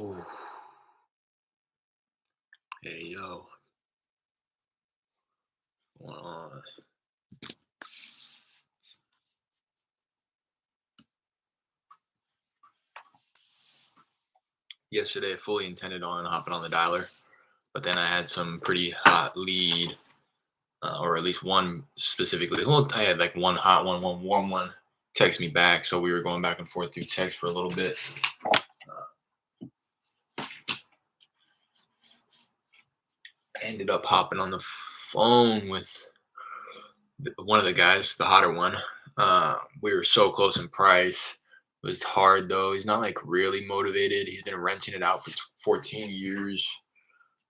Ooh. Hey, yo, what's going on? Yesterday, I fully intended on hopping on the dialer, but then I had some pretty hot lead, or at least one specifically. Well, I had like one hot one, one warm one text me back. So we were going back and forth through text for a little bit. I ended up hopping on the phone with one of the guys, the hotter one. We were so close in price. It was hard though. He's not like really motivated. He's been renting it out for 14 years.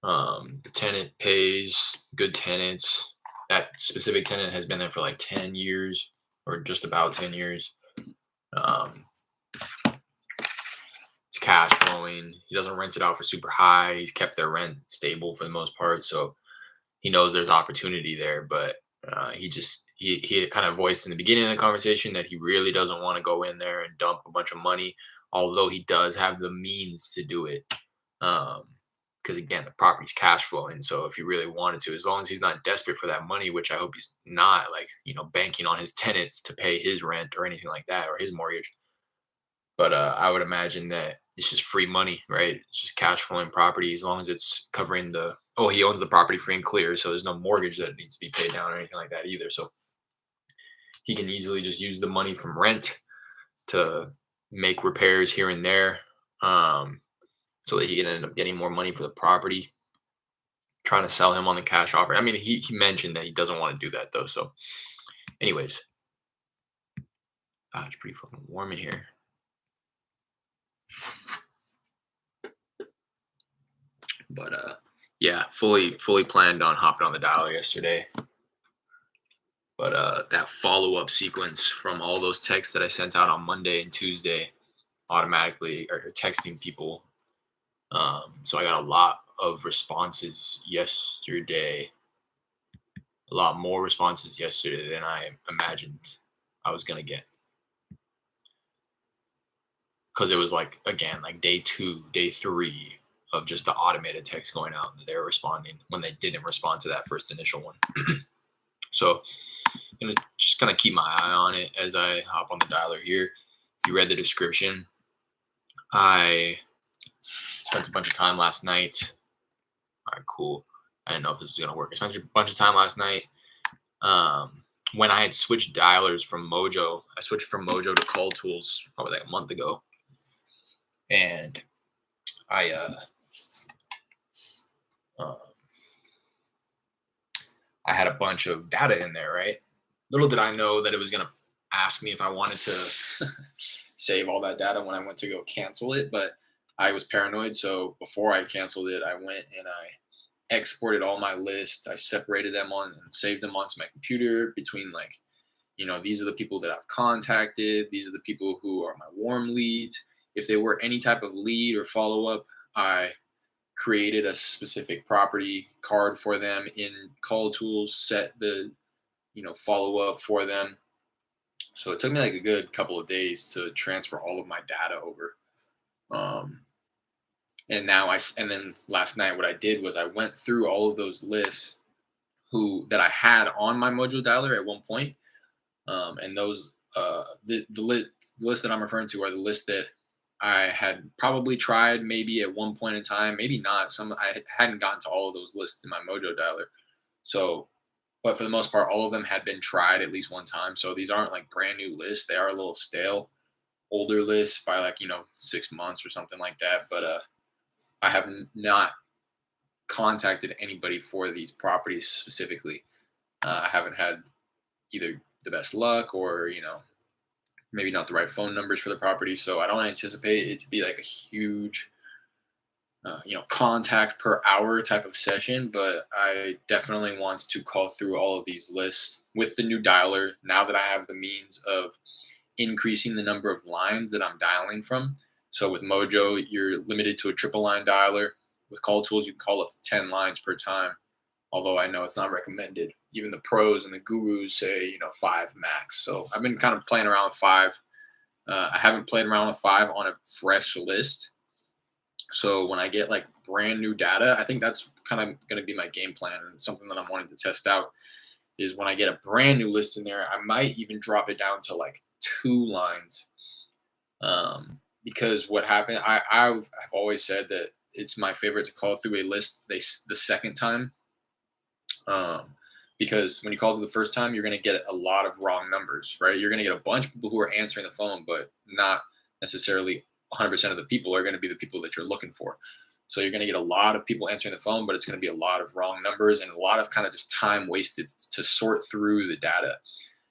The tenant pays, good tenants. That specific tenant has been there for like 10 years or just about 10 years. Um, it's cash flowing. He doesn't rent it out for super high. He's kept their rent stable for the most part. So he knows there's opportunity there, but he kind of voiced in the beginning of the conversation that he really doesn't want to go in there and dump a bunch of money, although he does have the means to do it. Um, because again, the property's cash flowing. So if he really wanted to, as long as he's not desperate for that money, which I hope he's not, like banking on his tenants to pay his rent or anything like that or his mortgage. But I would imagine that it's just free money, right? It's just cash flowing property as long as it's covering the. Oh, he owns the property free and clear, so there's no mortgage that needs to be paid down or anything like that either. So he can easily just use the money from rent to make repairs here and there, so that he can end up getting more money for the property. Trying to sell him on the cash offer. I mean, he mentioned that he doesn't want to do that though. So, anyways, it's pretty fucking warm in here. But yeah, fully planned on hopping on the dialer yesterday. But that follow up sequence from all those texts that I sent out on Monday and Tuesday automatically are texting people. So I got a lot of responses yesterday. A lot more responses yesterday than I imagined I was gonna get. Because it was like again like day 2, day 3 of just the automated text going out that they're responding when they didn't respond to that first initial one. So I'm gonna just kind of keep my eye on it as I hop on the dialer here. If you read the description, I spent a bunch of time last night. All right, cool. I didn't know if this was gonna work. I spent a bunch of time last night. When I had switched dialers from Mojo, I switched from Mojo to CallTools probably like a month ago, and I uh, I had a bunch of data in there, right? Little did I know that it was going to ask me if I wanted to save all that data when I went to go cancel it, but I was paranoid. So before I canceled it, I went and I exported all my lists. I separated them on and saved them onto my computer between like, these are the people that I've contacted. These are the people who are my warm leads. If they were any type of lead or follow up, I created a specific property card for them in CallTools, set the follow up for them. So it took me like a good couple of days to transfer all of my data over. Um, and then last night what I did was I went through all of those lists who that I had on my Mojo dialer at one point. And those the list that I'm referring to are the lists that I had probably tried maybe at one point in time, maybe not. Some I hadn't gotten to all of those lists in my Mojo dialer. So, but for the most part, all of them had been tried at least one time. So these aren't like brand new lists. They are a little stale, older lists by like, 6 months or something like that. But I have not contacted anybody for these properties specifically. I haven't had either the best luck or, maybe not the right phone numbers for the property. So I don't anticipate it to be like a huge, contact per hour type of session. But I definitely want to call through all of these lists with the new dialer now that I have the means of increasing the number of lines that I'm dialing from. So with Mojo, you're limited to a triple line dialer. With CallTools, you can call up to 10 lines per time. Although I know it's not recommended. Even the pros and the gurus say, 5 max. So I've been kind of playing around with 5. I haven't played around with 5 on a fresh list. So when I get like brand new data, I think that's kind of going to be my game plan, and something that I'm wanting to test out is when I get a brand new list in there, I might even drop it down to like 2 lines. Because what happened, I've always said that it's my favorite to call through a list the second time. Um, because when you call through the first time, you're going to get a lot of wrong numbers, right? You're going to get a bunch of people who are answering the phone, but not necessarily 100% of the people are going to be the people that you're looking for. So you're going to get a lot of people answering the phone, but it's going to be a lot of wrong numbers and a lot of kind of just time wasted to sort through the data.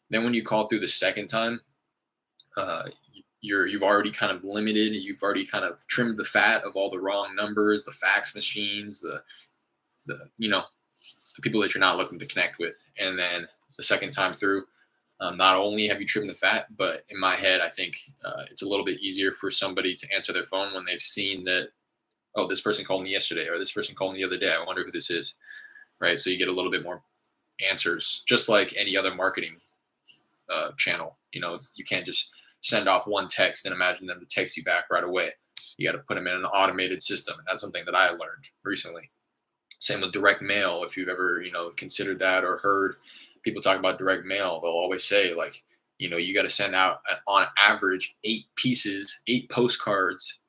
Then when you call through the second time, uh, you've already kind of limited, you've already kind of trimmed the fat of all the wrong numbers, the fax machines, the the people that you're not looking to connect with. And then the second time through, not only have you trimmed the fat, but in my head, I think it's a little bit easier for somebody to answer their phone when they've seen that, oh, this person called me yesterday, or this person called me the other day. I wonder who this is, right? So you get a little bit more answers, just like any other marketing channel. You can't just send off one text and imagine them to text you back right away. You got to put them in an automated system, and that's something that I learned recently. Same with direct mail. If you've ever, considered that or heard people talk about direct mail, they'll always say like, you got to send out on average 8 postcards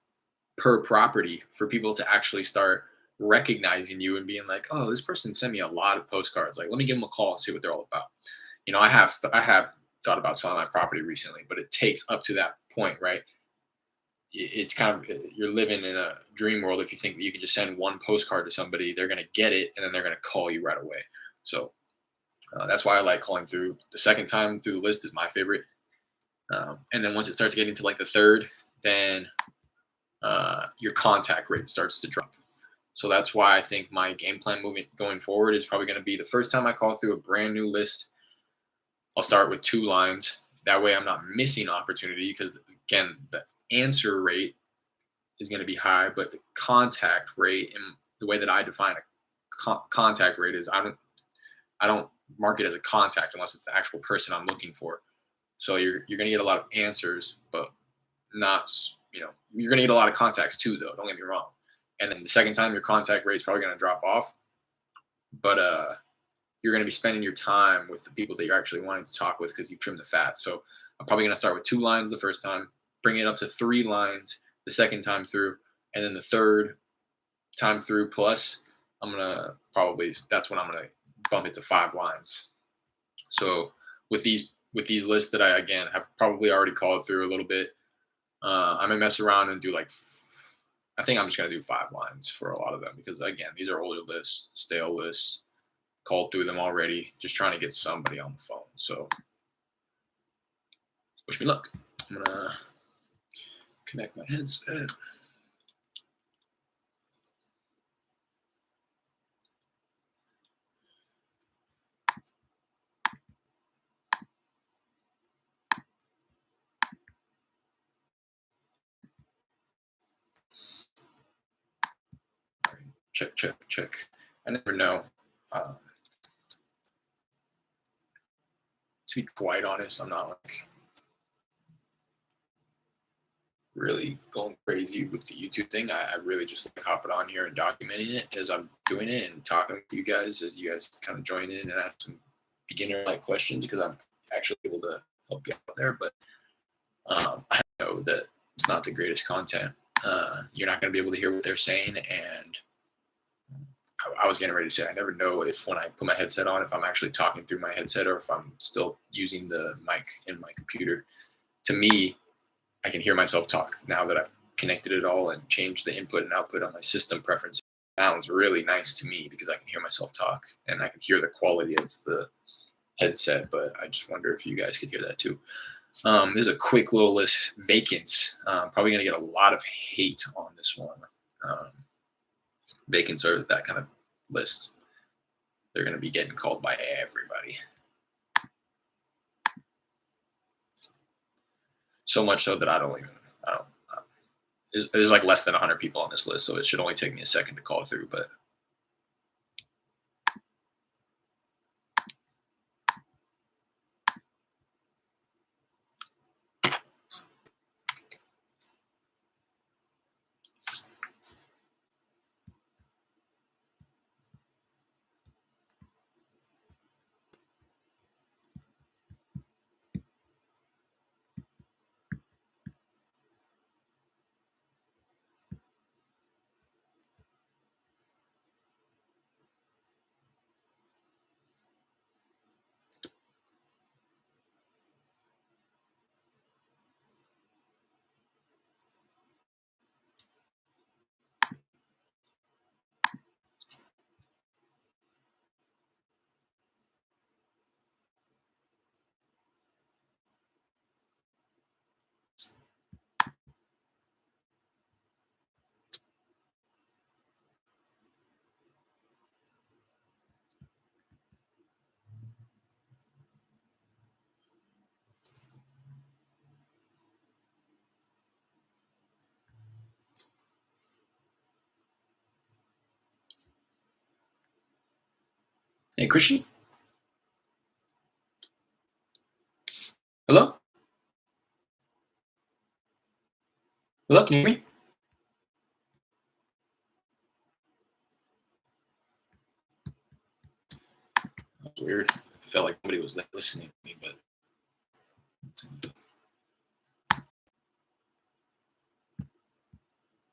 per property for people to actually start recognizing you and being like, oh, this person sent me a lot of postcards. Like, let me give them a call and see what they're all about. I have thought about selling my property recently, but it takes up to that point, right? It's kind of, you're living in a dream world if you think that you can just send one postcard to somebody, they're going to get it, and then they're going to call you right away. So that's why I like calling through the second time through the list is my favorite. And then once it starts getting to like the third, then your contact rate starts to drop. So that's why I think my game plan going forward is probably going to be the first time I call through a brand new list, I'll start with 2 lines. That way I'm not missing opportunity, because again, the answer rate is going to be high, but the contact rate, and the way that I define a contact rate is I don't mark it as a contact unless it's the actual person I'm looking for. So you're going to get a lot of answers, but not, you're going to get a lot of contacts too, though. Don't get me wrong. And then the second time, your contact rate is probably going to drop off, but you're going to be spending your time with the people that you're actually wanting to talk with because you trimmed the fat. So I'm probably going to start with 2 lines the first time, bring it up to 3 lines the second time through, and then the third time through plus, that's when I'm going to bump it to 5 lines. So with these lists that I, again, have probably already called through a little bit, I may mess around and do I think I'm just going to do 5 lines for a lot of them, because again, these are older lists, stale lists, called through them already, just trying to get somebody on the phone. So wish me luck. I'm going to connect my headset. Check. I never know. To be quite honest, I'm not like really going crazy with the YouTube thing. I really just like hopping on here and documenting it as I'm doing it and talking with you guys as you guys kind of join in and ask some beginner like questions, because I'm actually able to help you out there. But I know that it's not the greatest content. You're not going to be able to hear what they're saying, and I was getting ready to say, I never know if when I put my headset on, if I'm actually talking through my headset or if I'm still using the mic in my computer. To me, I can hear myself talk now that I've connected it all and changed the input and output on my system preference. It sounds really nice to me because I can hear myself talk and I can hear the quality of the headset, but I just wonder if you guys could hear that too. There's a quick little list, vacants. Probably going to get a lot of hate on this one. Vacants are that kind of list. They're going to be getting called by everybody. So much so that there's like less than 100 people on this list, so it should only take me a second to call through, but Hey, Christian. Hello? Hello, can you hear me? That was weird. Felt like nobody was listening to me, but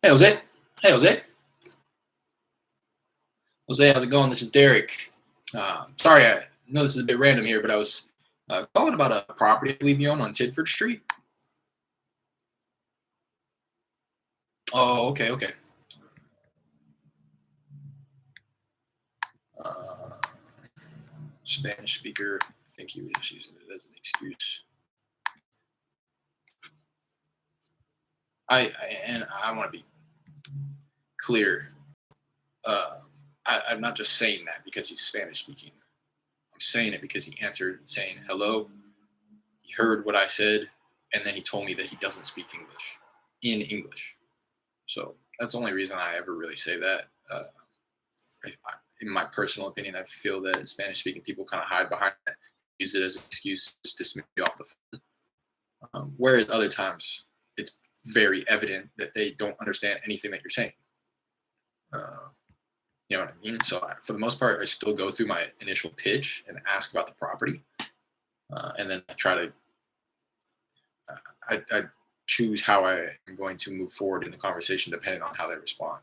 hey, Jose. Hey, Jose. Jose, how's it going? This is Derek. Sorry, I know this is a bit random here, but I was calling about a property I believe you own on Tidford Street. Oh, okay, okay. Uh, Spanish speaker. I think he was just using it as an excuse. I want to be clear. Uh, I'm not just saying that because he's Spanish speaking. I'm saying it because he answered saying hello. He heard what I said, and then he told me that he doesn't speak English in English. So that's the only reason I ever really say that. In my personal opinion, I feel that Spanish-speaking people kind of hide behind it, use it as an excuse just to dismiss you off the phone. Whereas other times, it's very evident that they don't understand anything that you're saying. Uh, you know what I mean? So for the most part, I still go through my initial pitch and ask about the property, and then I try to I choose how I am going to move forward in the conversation depending on how they respond.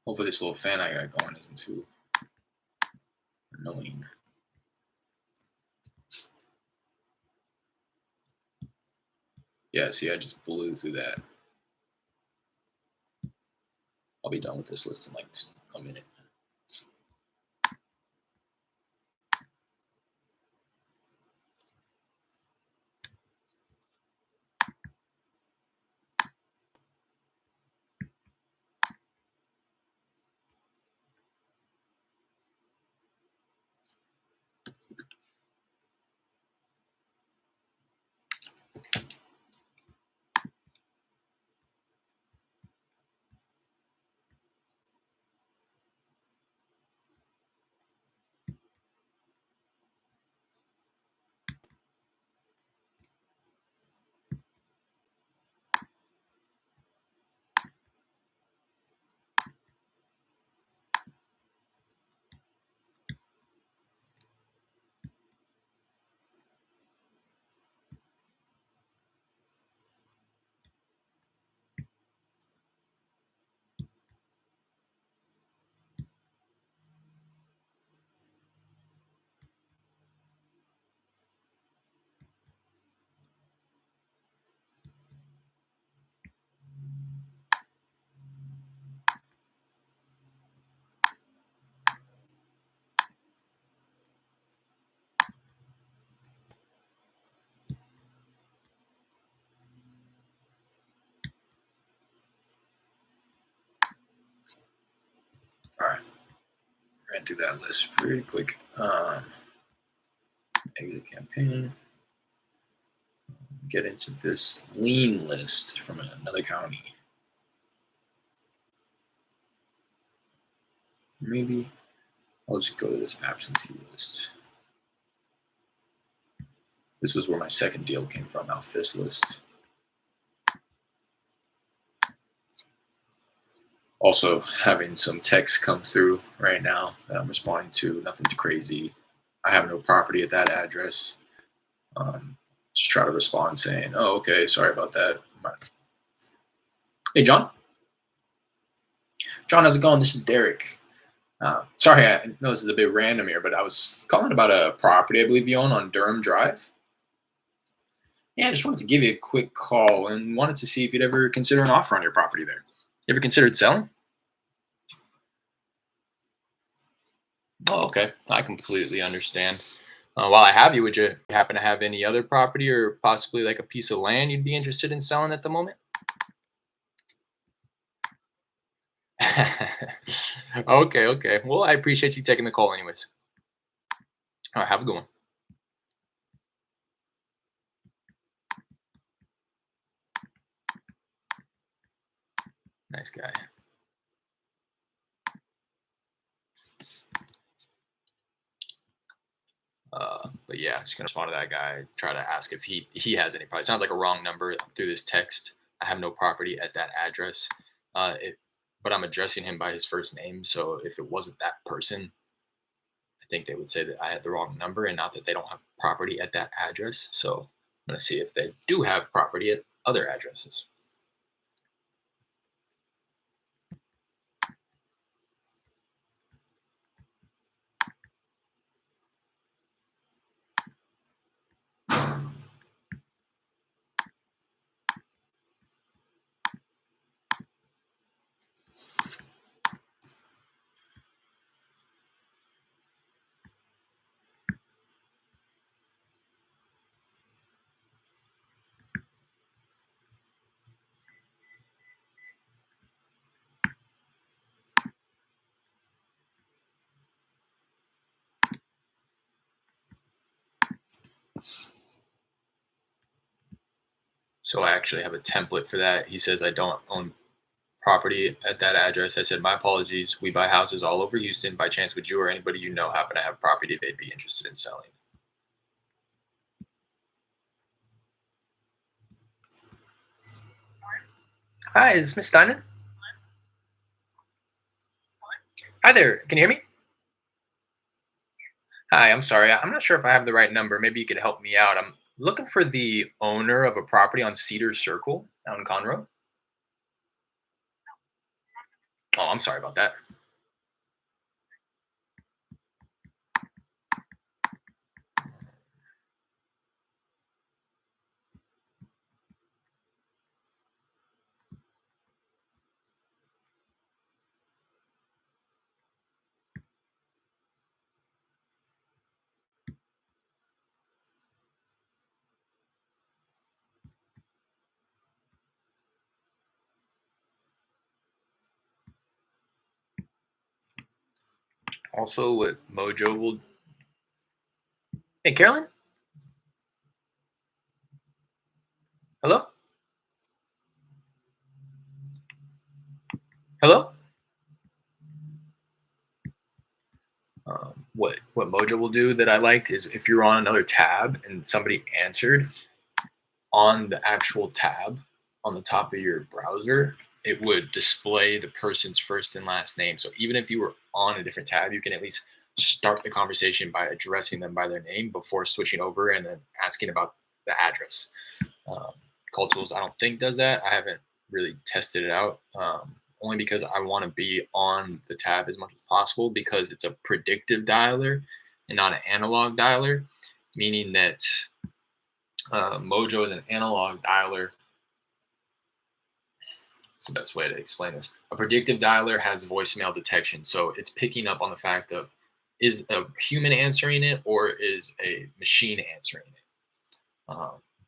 Hopefully, this little fan I got going isn't too annoying. Yeah, see, I just blew through that. I'll be done with this list in like a minute. All right. ran through that list pretty quick. Exit campaign. Get into this lien list from another county. Maybe I'll just go to this absentee list. This is where my second deal came from, off this list. Also having some text come through right now that I'm responding to. Nothing too crazy. I have no property at that address. Just try to respond saying, "Oh, okay, sorry about that." Hey, John. John, how's it going? This is Derek. Sorry, I know this is a bit random here, but I was calling about a property I believe you own on Durham Drive. Yeah, I just wanted to give you a quick call and wanted to see if you'd ever consider an offer on your property there. You ever considered selling? Oh, okay. I completely understand. While I have you, would you happen to have any other property or possibly like a piece of land you'd be interested in selling at the moment? Okay, okay. Well, I appreciate you taking the call, anyways. All right, have a good one. Nice guy. But yeah, just gonna respond to that guy. Try to ask if he has any property. Sounds like a wrong number through this text. I have no property at that address. But I'm addressing him by his first name. So if it wasn't that person, I think they would say that I had the wrong number and not that they don't have property at that address. So I'm gonna see if they do have property at other addresses. So I actually have a template for that. He says I don't own property at that address. I said, my apologies. We buy houses all over Houston. By chance, would you or anybody you know happen to have property they'd be interested in selling? Hi, is this Miss Steinen? Hi there. Can you hear me? Hi, I'm sorry. I'm not sure if I have the right number. Maybe you could help me out. I'm looking for the owner of a property on Cedar Circle out in Conroe. Oh, I'm sorry about that. Also, what Mojo will. Hey, Carolyn? Hello? Hello? What Mojo will do that I liked is if you're on another tab and somebody answered, on the actual tab on the top of your browser, it would display the person's first and last name. So even if you were on a different tab, you can at least start the conversation by addressing them by their name before switching over and then asking about the address. Um, CallTools, I don't think does that. I haven't really tested it out. Only because I want to be on the tab as much as possible because it's a predictive dialer and not an analog dialer, meaning that Mojo is an analog dialer. It's the best way to explain this. A predictive dialer has voicemail detection, so it's picking up on the fact of is a human answering it or is a machine answering it.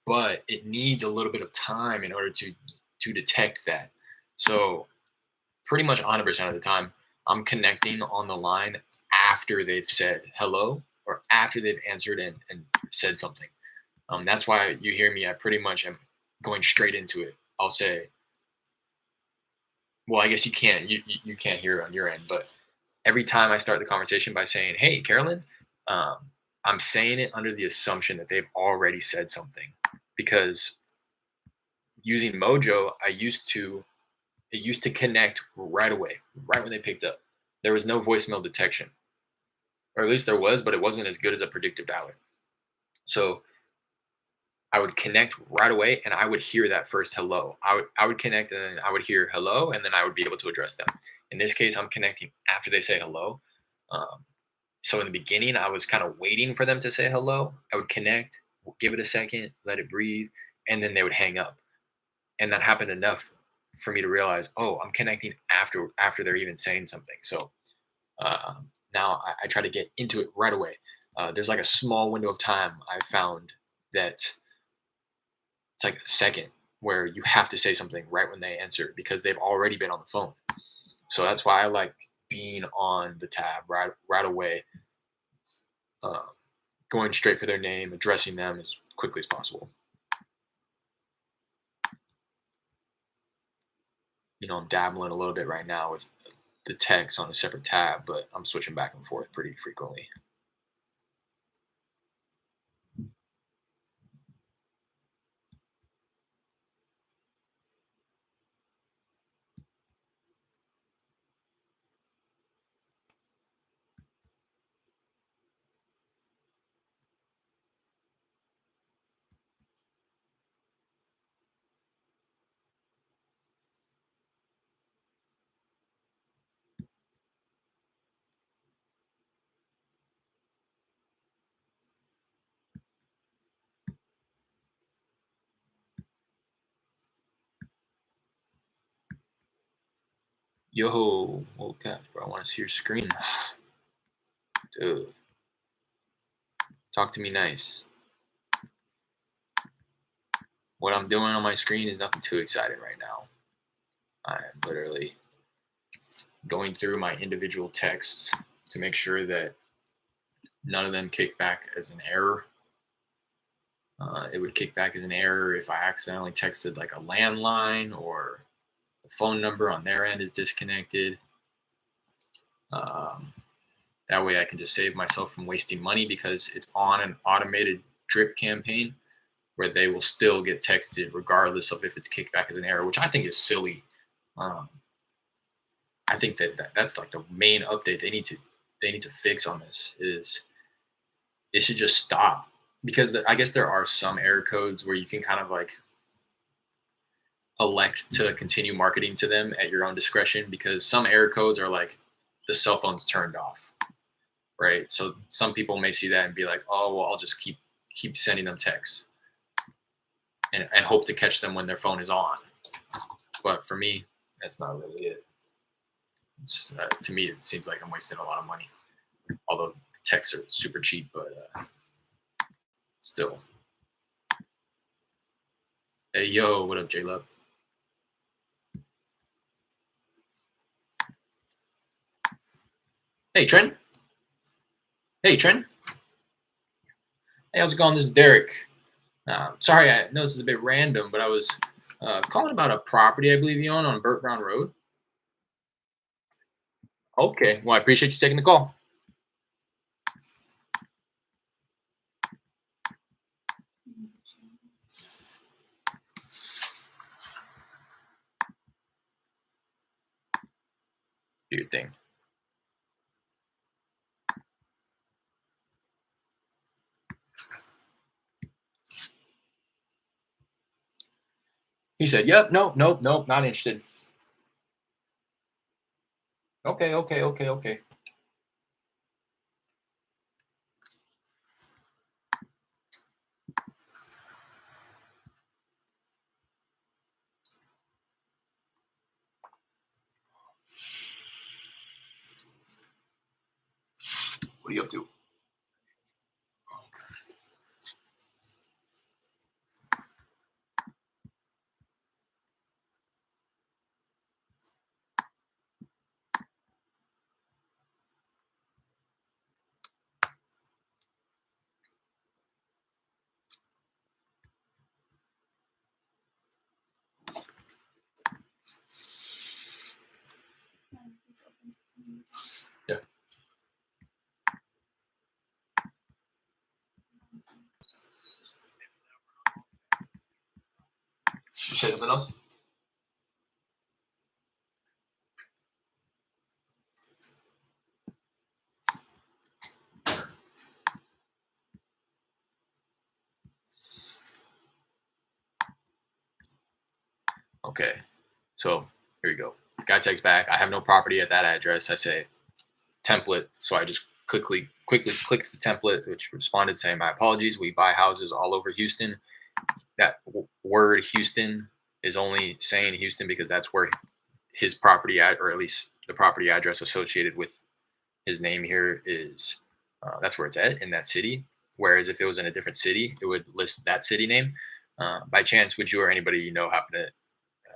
But it needs a little bit of time in order to detect that. So pretty much 100% of the time, I'm connecting on the line after they've said hello or after they've answered and said something. That's why you hear me. I pretty much am going straight into it. I'll say, well, I guess you can't. You can't hear it on your end, but every time I start the conversation by saying, "Hey, Carolyn," um, I'm saying it under the assumption that they've already said something. Because using Mojo, it used to connect right away, right when they picked up. There was no voicemail detection, or at least there was, but it wasn't as good as a predictive dialer. So I would connect right away, and I would hear that first hello. I would connect, and then I would hear hello, and then I would be able to address them. In this case, I'm connecting after they say hello. Um, so in the beginning, I was kind of waiting for them to say hello. I would connect, give it a second, let it breathe, and then they would hang up. And that happened enough for me to realize, oh, I'm connecting after they're even saying something. So uh, now I try to get into it right away. There's like a small window of time I found that it's like a second where you have to say something right when they answer because they've already been on the phone. So that's why I like being on the tab right away, uh, going straight for their name, addressing them as quickly as possible. I'm dabbling a little bit right now with the text on a separate tab, but I'm switching back and forth pretty frequently. Yo, okay, bro, I want to see your screen. Dude, talk to me nice. What I'm doing on my screen is nothing too exciting right now. I am literally going through my individual texts to make sure that none of them kick back as an error. It would kick back as an error if I accidentally texted like a landline or the phone number on their end is disconnected. Um, that way I can just save myself from wasting money because it's on an automated drip campaign where they will still get texted regardless of if it's kicked back as an error, which I think is silly. Um, I think that's like the main update they need to fix on this is it should just stop because I guess there are some error codes where you can kind of like elect to continue marketing to them at your own discretion because some error codes are like the cell phone's turned off, right? So some people may see that and be like, oh well, I'll just keep sending them texts and hope to catch them when their phone is on. But for me, that's not really it. To me, it seems like I'm wasting a lot of money. Although texts are super cheap, but still. Hey, yo, what up, J-Love? Hey, Trent. Hey, Trent. Hey, how's it going? This is Derek. Sorry, I know this is a bit random, but I was calling about a property I believe you own on Burt Brown Road. Okay, well, I appreciate you taking the call. Do your thing. He said, "Yep, nope, nope, nope, not interested." Okay, okay, okay, okay. What are you up to? Yeah. You say something else? Okay. So here you go. Guy texts back. I have no property at that address. I say template. So I just quickly clicked the template, which responded saying, "My apologies. We buy houses all over Houston." That word Houston is only saying Houston because that's where his property at, or at least the property address associated with his name here is. That's where it's at in that city. Whereas if it was in a different city, it would list that city name. By chance, would you or anybody you know happen to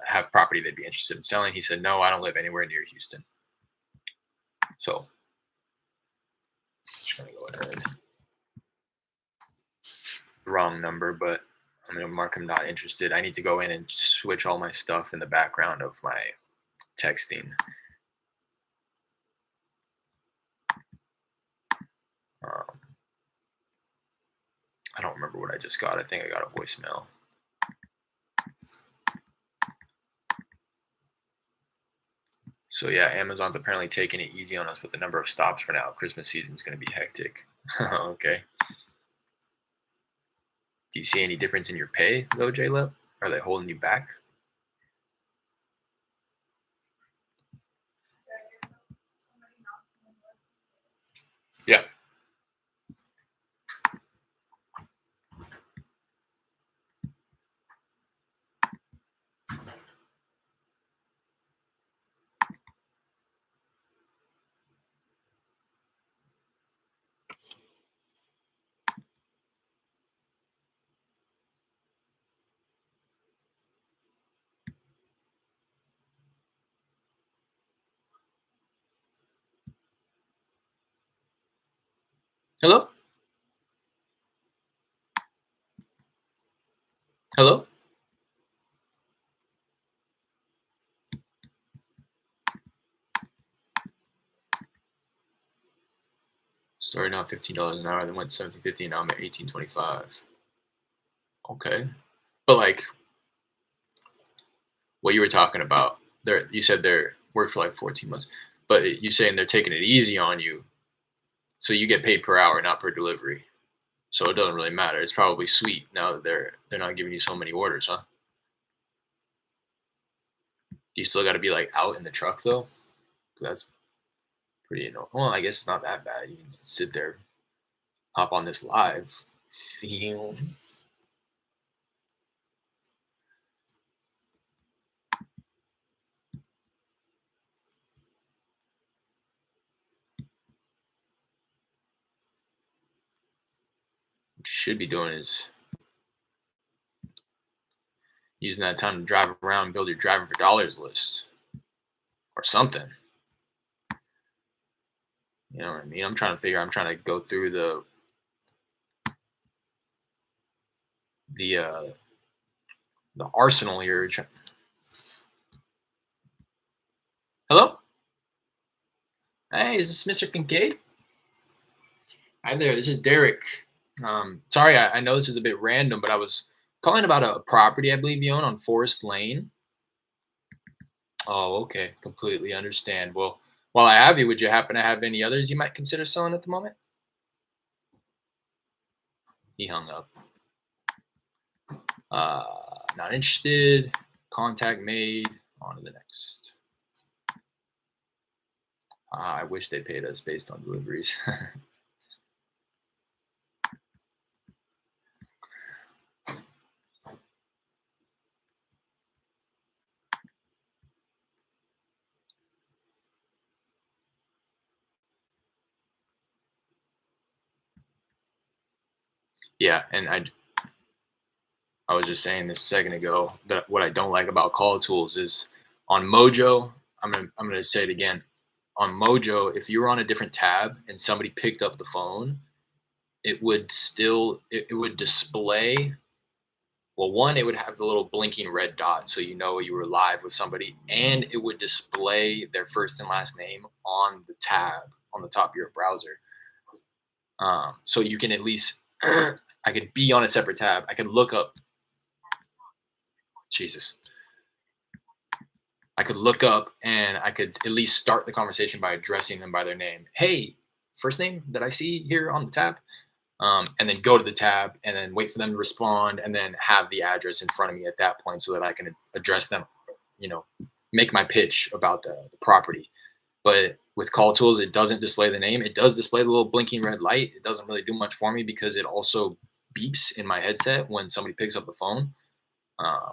have property they'd be interested in selling? He said, "No, I don't live anywhere near Houston." So just gonna go ahead. Wrong number, but I'm gonna mark him not interested. I need to go in and switch all my stuff in the background of my texting. Um, I don't remember what I just got. I think I got a voicemail. So yeah, Amazon's apparently taking it easy on us with the number of stops for now. Christmas season's going to be hectic. Okay. Do you see any difference in your pay though, J-Lep? Are they holding you back? Yeah. Hello? Hello? Starting out $15 an hour, then went to $17.50, and now I'm at $18.25. Okay. But like what you were talking about, you said they're worked for like 14 months, but you saying they're taking it easy on you, so you get paid per hour, not per delivery. So it doesn't really matter. It's probably sweet now that they're not giving you so many orders, huh? You still got to be like out in the truck though. That's pretty annoying. Well, I guess it's not that bad. You can sit there, hop on this live, feel. What you should be doing is using that time to drive around, build your driving for dollars list or something. You know what I mean? I'm trying to go through the uh the arsenal here. Hello? Hey, is this Mr. Kincaid? Hi there, this is Derek. Sorry, I know this is a bit random, but I was calling about a property I believe you own on Forest Lane. Oh, okay. Completely understand. Well, while I have you, would you happen to have any others you might consider selling at the moment? He hung up. Not interested. Contact made. On to the next. I wish they paid us based on deliveries. Yeah, and I was just saying this a second ago that what I don't like about CallTools is on Mojo. I'm gonna say it again. On Mojo, if you were on a different tab and somebody picked up the phone, it would display Well, one, it would have the little blinking red dot, so you know you were live with somebody, and it would display their first and last name on the tab on the top of your browser. So you can at least, I could be on a separate tab. I could look up, Jesus, I could look up and I could at least start the conversation by addressing them by their name. Hey, first name that I see here on the tab, and then go to the tab and then wait for them to respond and then have the address in front of me at that point so that I can address them, you know, make my pitch about the property. But with CallTools, it doesn't display the name. It does display the little blinking red light. It doesn't really do much for me because it also beeps in my headset when somebody picks up the phone. Um,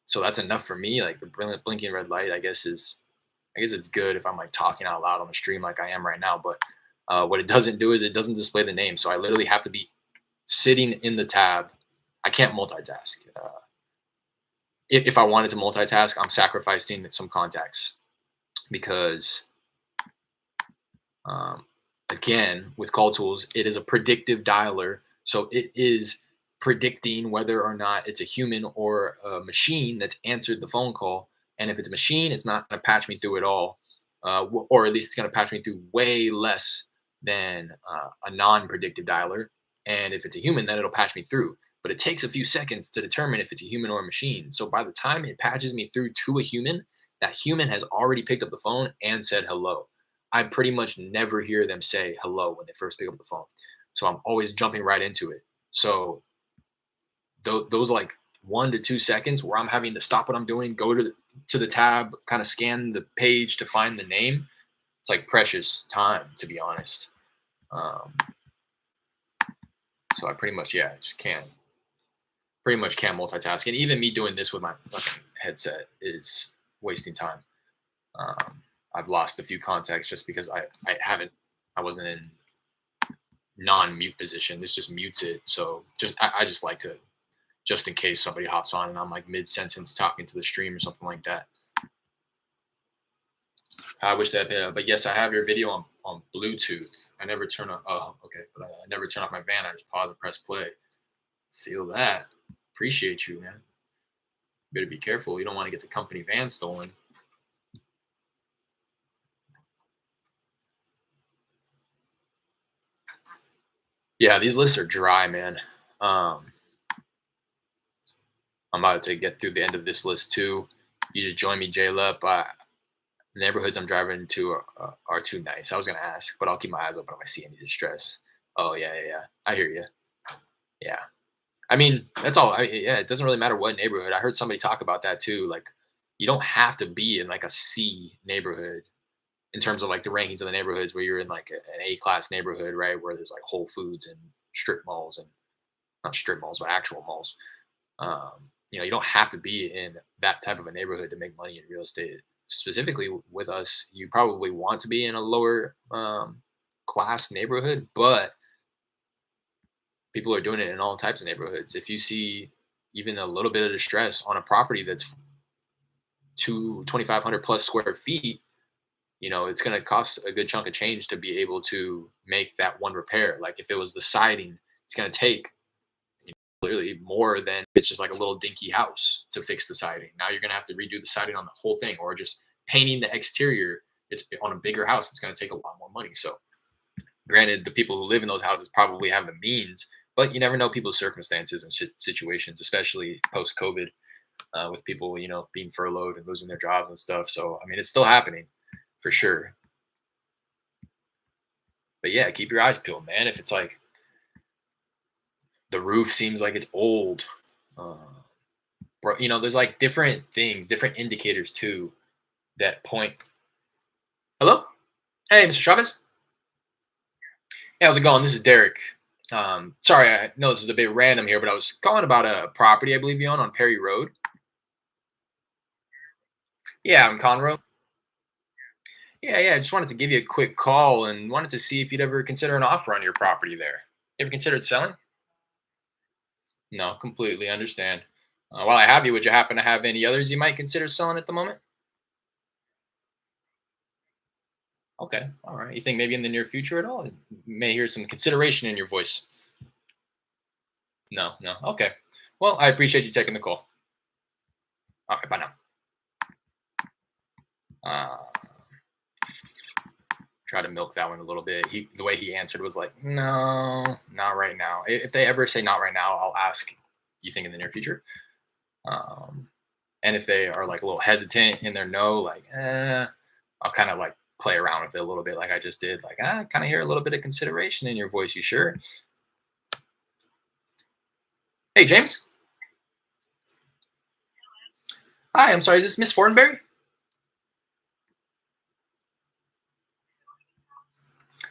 so that's enough for me. Like the blinking red light, I guess it's good if I'm like talking out loud on the stream like I am right now. But what it doesn't do is it doesn't display the name. So I literally have to be sitting in the tab. I can't multitask. If I wanted to multitask, I'm sacrificing some contacts because, um, again, with CallTools, it is a predictive dialer. So it is predicting whether or not it's a human or a machine that's answered the phone call. And if it's a machine, it's not going to patch me through at all, or at least it's going to patch me through way less than a non-predictive dialer. And if it's a human, then it'll patch me through. But it takes a few seconds to determine if it's a human or a machine. So by the time it patches me through to a human, that human has already picked up the phone and said hello. I pretty much never hear them say hello when they first pick up the phone. So I'm always jumping right into it. So those like 1 to 2 seconds where I'm having to stop what I'm doing, go to the tab, kind of scan the page to find the name. It's like precious time, to be honest. Um, so I pretty much, yeah, just can't pretty much can't multitask. And even me doing this with my fucking headset is wasting time. Um, I've lost a few contacts just because I wasn't in non-mute position. This just mutes it. So I just like to, just in case somebody hops on and I'm like mid-sentence talking to the stream or something like that. I wish that, but yes, I have your video on Bluetooth. I never turn on, oh, okay, but I never turn off my van. I just pause and press play. Feel that. Appreciate you, man. Better be careful. You don't want to get the company van stolen. Yeah, these lists are dry, man. I'm about to get through the end of this list too. You just join me, JLUP. The neighborhoods I'm driving into are too nice. I was gonna ask, but I'll keep my eyes open if I see any distress. Oh yeah, yeah, yeah. I hear you. Yeah. I mean, that's all. Yeah, it doesn't really matter what neighborhood. I heard somebody talk about that too. Like, you don't have to be in like a C neighborhood in terms of like the rankings of the neighborhoods where you're in like an A class neighborhood, right? Where there's like Whole Foods and strip malls and not strip malls, but actual malls. You don't have to be in that type of a neighborhood to make money in real estate. Specifically with us, you probably want to be in a lower class neighborhood, but people are doing it in all types of neighborhoods. If you see even a little bit of distress on a property that's 2,500 plus square feet, it's going to cost a good chunk of change to be able to make that one repair. Like if it was the siding, it's going to take clearly more than if it's just like a little dinky house to fix the siding. Now you're going to have to redo the siding on the whole thing, or just painting the exterior. It's on a bigger house. It's going to take a lot more money. So granted, the people who live in those houses probably have the means, but you never know people's circumstances and situations, especially post COVID, with people, being furloughed and losing their jobs and stuff. So, I mean, it's still happening for sure. But yeah, keep your eyes peeled, man. If it's like the roof seems like it's old, uh, bro, there's like different things, different indicators too that point. Hello? Hey, Mr. Chavez. Hey, how's it going? This is Derek. Sorry, I know this is a bit random here, but I was calling about a property I believe you own on Perry Road. Yeah, I'm Conroe. Yeah, yeah. I just wanted to give you a quick call and wanted to see if you'd ever consider an offer on your property there. You ever considered selling? No, completely understand. While I have you, would you happen to have any others you might consider selling at the moment? Okay, all right. You think maybe in the near future at all? May hear some consideration in your voice. No, no. Okay. Well, I appreciate you taking the call. All right, bye now. Uh, try to milk that one a little bit. The way he answered was like, no, not right now. If they ever say not right now, I'll ask, you think in the near future? Um, and if they are like a little hesitant in their no, like, I'll kind of like play around with it a little bit, like I just did. Like, I kind of hear a little bit of consideration in your voice. You sure? Hey, James. Hi, I'm sorry. Is this Miss Fortenberry?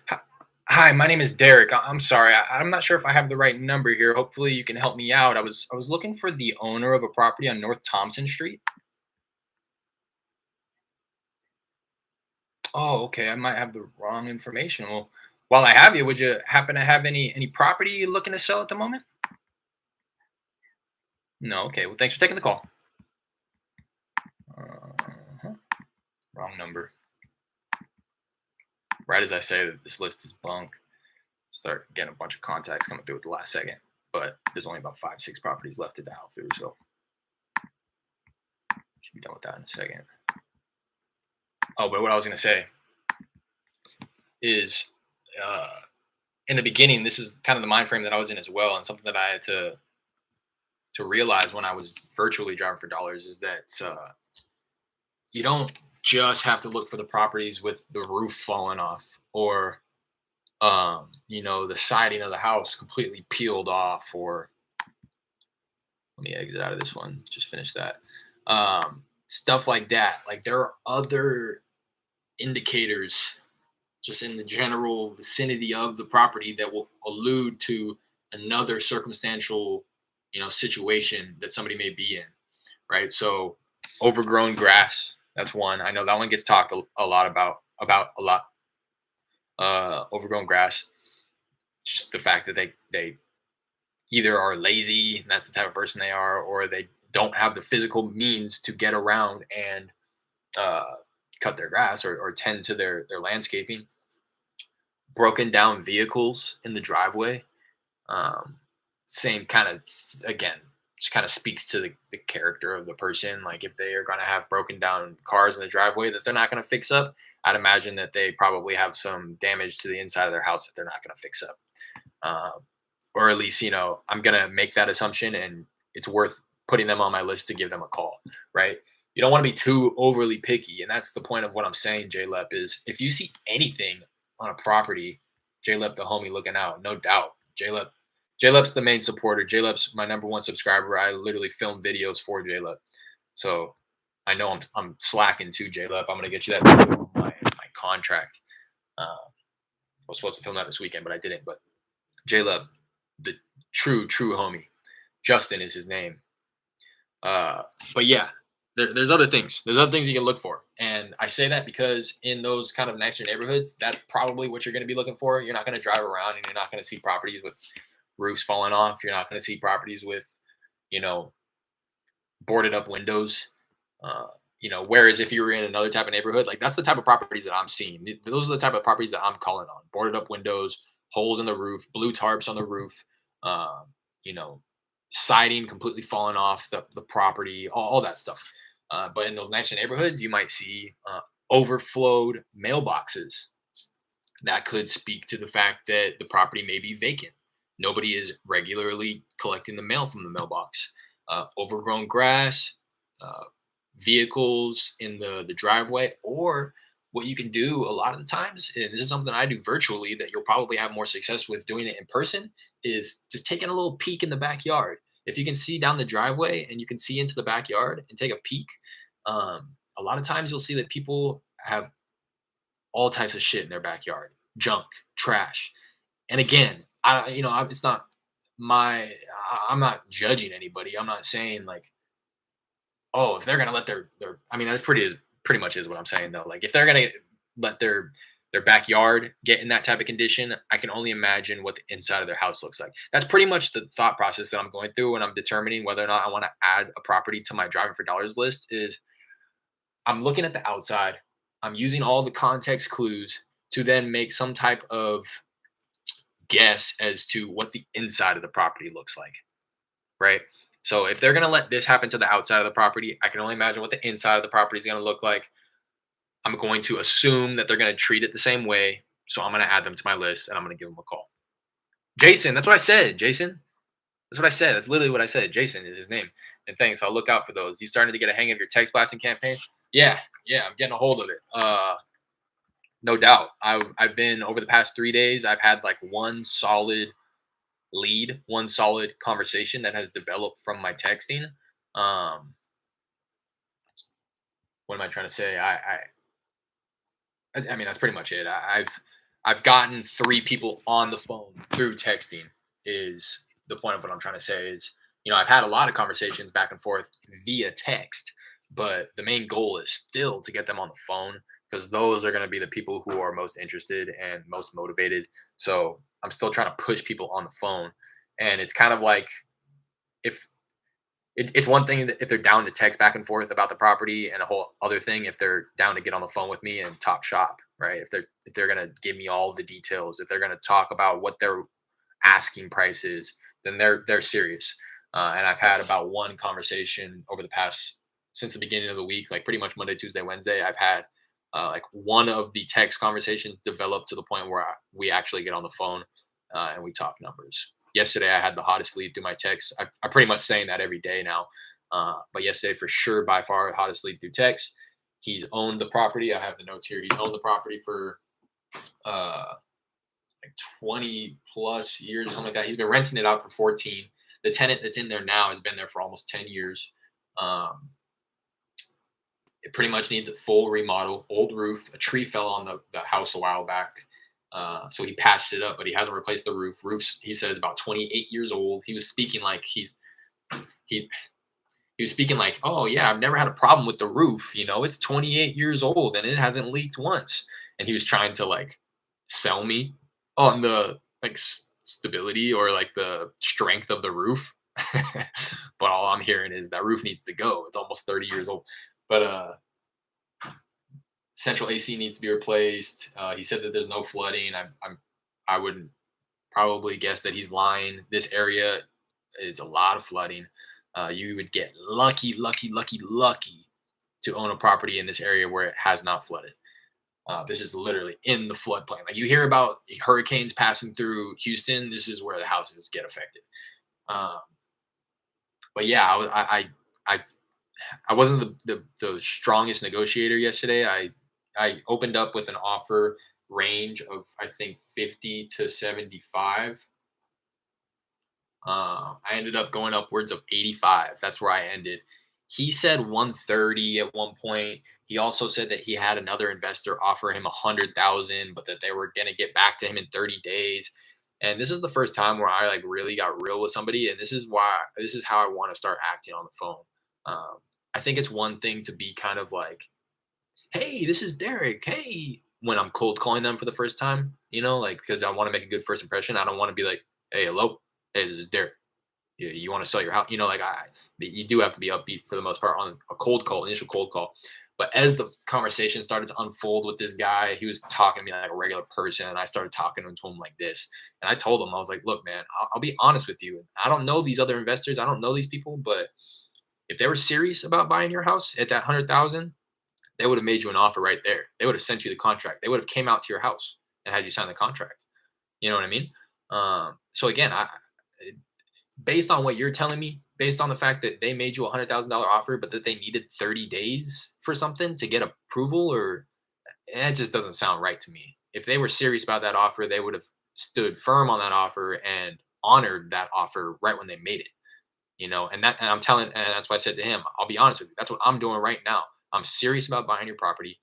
Hi, hi, my name is Derek. I'm sorry. I'm not sure if I have the right number here. Hopefully, you can help me out. I was looking for the owner of a property on North Thompson Street. Oh, okay. I might have the wrong information. Well, while I have you, would you happen to have any property you're looking to sell at the moment? No. Okay. Well, thanks for taking the call. Uh-huh. Wrong number. Right as I say that this list is bunk, start getting a bunch of contacts coming through at the last second. But there's only about 5, 6 properties left to dial through, so should be done with that in a second. Oh, but what I was gonna say is, uh, in the beginning, this is kind of the mind frame that I was in as well, and something that I had to realize when I was virtually driving for dollars is that you don't just have to look for the properties with the roof falling off or the siding of the house completely peeled off, or let me exit out of this one, just finish that. Stuff like that. Like there are other indicators just in the general vicinity of the property that will allude to another circumstantial, situation that somebody may be in, right? So overgrown grass, that's one. I know that one gets talked a lot about a lot. Overgrown grass, just the fact that they either are lazy, and that's the type of person they are, or they don't have the physical means to get around and uh, cut their grass or tend to their landscaping. Broken down vehicles in the driveway. Um, Same kind of, again, just kind of speaks to the character of the person. Like if they are going to have broken down cars in the driveway that they're not going to fix up, I'd imagine that they probably have some damage to the inside of their house that they're not going to fix up. Um, or at least, I'm going to make that assumption, and it's worth putting them on my list to give them a call, right? You don't want to be too overly picky. And that's the point of what I'm saying, JLep, is if you see anything on a property, JLep, the homie looking out, no doubt. JLep's the main supporter. JLep's my number one subscriber. I literally film videos for JLep. So I know I'm slacking too, JLep. I'm going to get you that video on my contract. I was supposed to film that this weekend, but I didn't. But JLep, the true homie. Justin is his name. But yeah, there's other things. There's other things you can look for, and I say that because in those kind of nicer neighborhoods, that's probably what you're going to be looking for. You're not going to drive around and you're not going to see properties with roofs falling off. You're not going to see properties with, you know, boarded up windows. Whereas if you were in another type of neighborhood, like that's the type of properties that I'm seeing. Those are the type of properties that I'm calling on: boarded up windows, holes in the roof, blue tarps on the roof, um, you know, siding completely falling off the property, all that stuff. But in those nicer neighborhoods, you might see overflowed mailboxes. That could speak to the fact that the property may be vacant. Nobody is regularly collecting the mail from the mailbox. Overgrown grass, uh, vehicles in the driveway, or what you can do a lot of the times, and this is something I do virtually that you'll probably have more success with doing it in person, is just taking a little peek in the backyard. If you can see down the driveway and you can see into the backyard and take a peek, a lot of times you'll see that people have all types of shit in their backyard, junk, trash. And again, it's not I'm not judging anybody. I'm not saying like, oh, if they're gonna let I mean, that's pretty much is what I'm saying though. Like if they're gonna let their backyard get in that type of condition, I can only imagine what the inside of their house looks like. That's pretty much the thought process that I'm going through when I'm determining whether or not I want to add a property to my driving for dollars list. Is I'm looking at the outside, I'm using all the context clues to then make some type of guess as to what the inside of the property looks like, right? So if they're going to let this happen to the outside of the property, I can only imagine what the inside of the property is going to look like. I'm going to assume that they're going to treat it the same way. So I'm going to add them to my list and I'm going to give them a call. Jason, that's what I said. Jason, that's what I said. That's literally what I said. Jason is his name. And thanks. I'll look out for those. You starting to get a hang of your text blasting campaign? Yeah, yeah, I'm getting a hold of it. No doubt. I've been over the past 3 days. I've had like one solid lead, one solid conversation that has developed from my texting. Um, what am I trying to say? I mean, that's pretty much it. I've gotten 3 people on the phone through texting. Is the point of what I'm trying to say? Is I've had a lot of conversations back and forth via text, but the main goal is still to get them on the phone because those are going to be the people who are most interested and most motivated. So I'm still trying to push people on the phone, and it's kind of like if it's one thing that if they're down to text back and forth about the property, and a whole other thing if they're down to get on the phone with me and talk shop, right? If they're gonna give me all the details, if they're gonna talk about what their asking price is, then they're serious. And I've had about one conversation over the past since the beginning of the week, like pretty much Monday, Tuesday, Wednesday. I've had like one of the text conversations develop to the point where we actually get on the phone and we talk numbers. Yesterday, I had the hottest lead through my text. I'm pretty much saying that every day now. But yesterday, for sure, by far, hottest lead through text. He's owned the property. I have the notes here. He's owned the property for uh, like 20 plus years or something like that. He's been renting it out for 14. The tenant that's in there now has been there for almost 10 years. Um, it pretty much needs a full remodel, old roof. A tree fell on the house a while back. So he patched it up, but he hasn't replaced the roof. Roof's, he says, about 28 years old. He was speaking like he he was speaking like, oh yeah, I've never had a problem with the roof. It's 28 years old and it hasn't leaked once. And he was trying to like sell me on the like stability or like the strength of the roof. But all I'm hearing is that roof needs to go. It's almost 30 years old. But central AC needs to be replaced. He said that there's no flooding. I would probably guess that he's lying. This area, it's a lot of flooding. You would get lucky, lucky, lucky, lucky to own a property in this area where it has not flooded. This is literally in the floodplain. Like you hear about hurricanes passing through Houston. This is where the houses get affected. Um, but yeah, I I wasn't the strongest negotiator yesterday. I opened up with an offer range of I think 50 to 75. I ended up going upwards of 85. That's where I ended. He said 130 at one point. He also said that he had another investor offer him 100,000, but that they were gonna get back to him in 30 days. And this is the first time where I like really got real with somebody, and this is how I want to start acting on the phone. I think it's one thing to be kind of like, "Hey, this is Derek. Hey," when I'm cold calling them for the first time, like because I want to make a good first impression. I don't want to be like, "Hey, hello, hey, this is Derek. You want to sell your house?" Like you do have to be upbeat for the most part on a cold call, initial cold call. But as the conversation started to unfold with this guy, he was talking to me like a regular person, and I started talking to him like this. And I told him, I was like, "Look, man, I'll be honest with you. I don't know these other investors. I don't know these people, but if they were serious about buying your house at that 100,000, they would have made you an offer right there. They would have sent you the contract. They would have came out to your house and had you sign the contract. You know what I mean? So again, based on what you're telling me, based on the fact that they made you $100,000 offer, but that they needed 30 days for something to get approval, or it just doesn't sound right to me. If they were serious about that offer, they would have stood firm on that offer and honored that offer right when they made it. And I'm telling, and that's why I said to him, I'll be honest with you, that's what I'm doing right now. I'm serious about buying your property,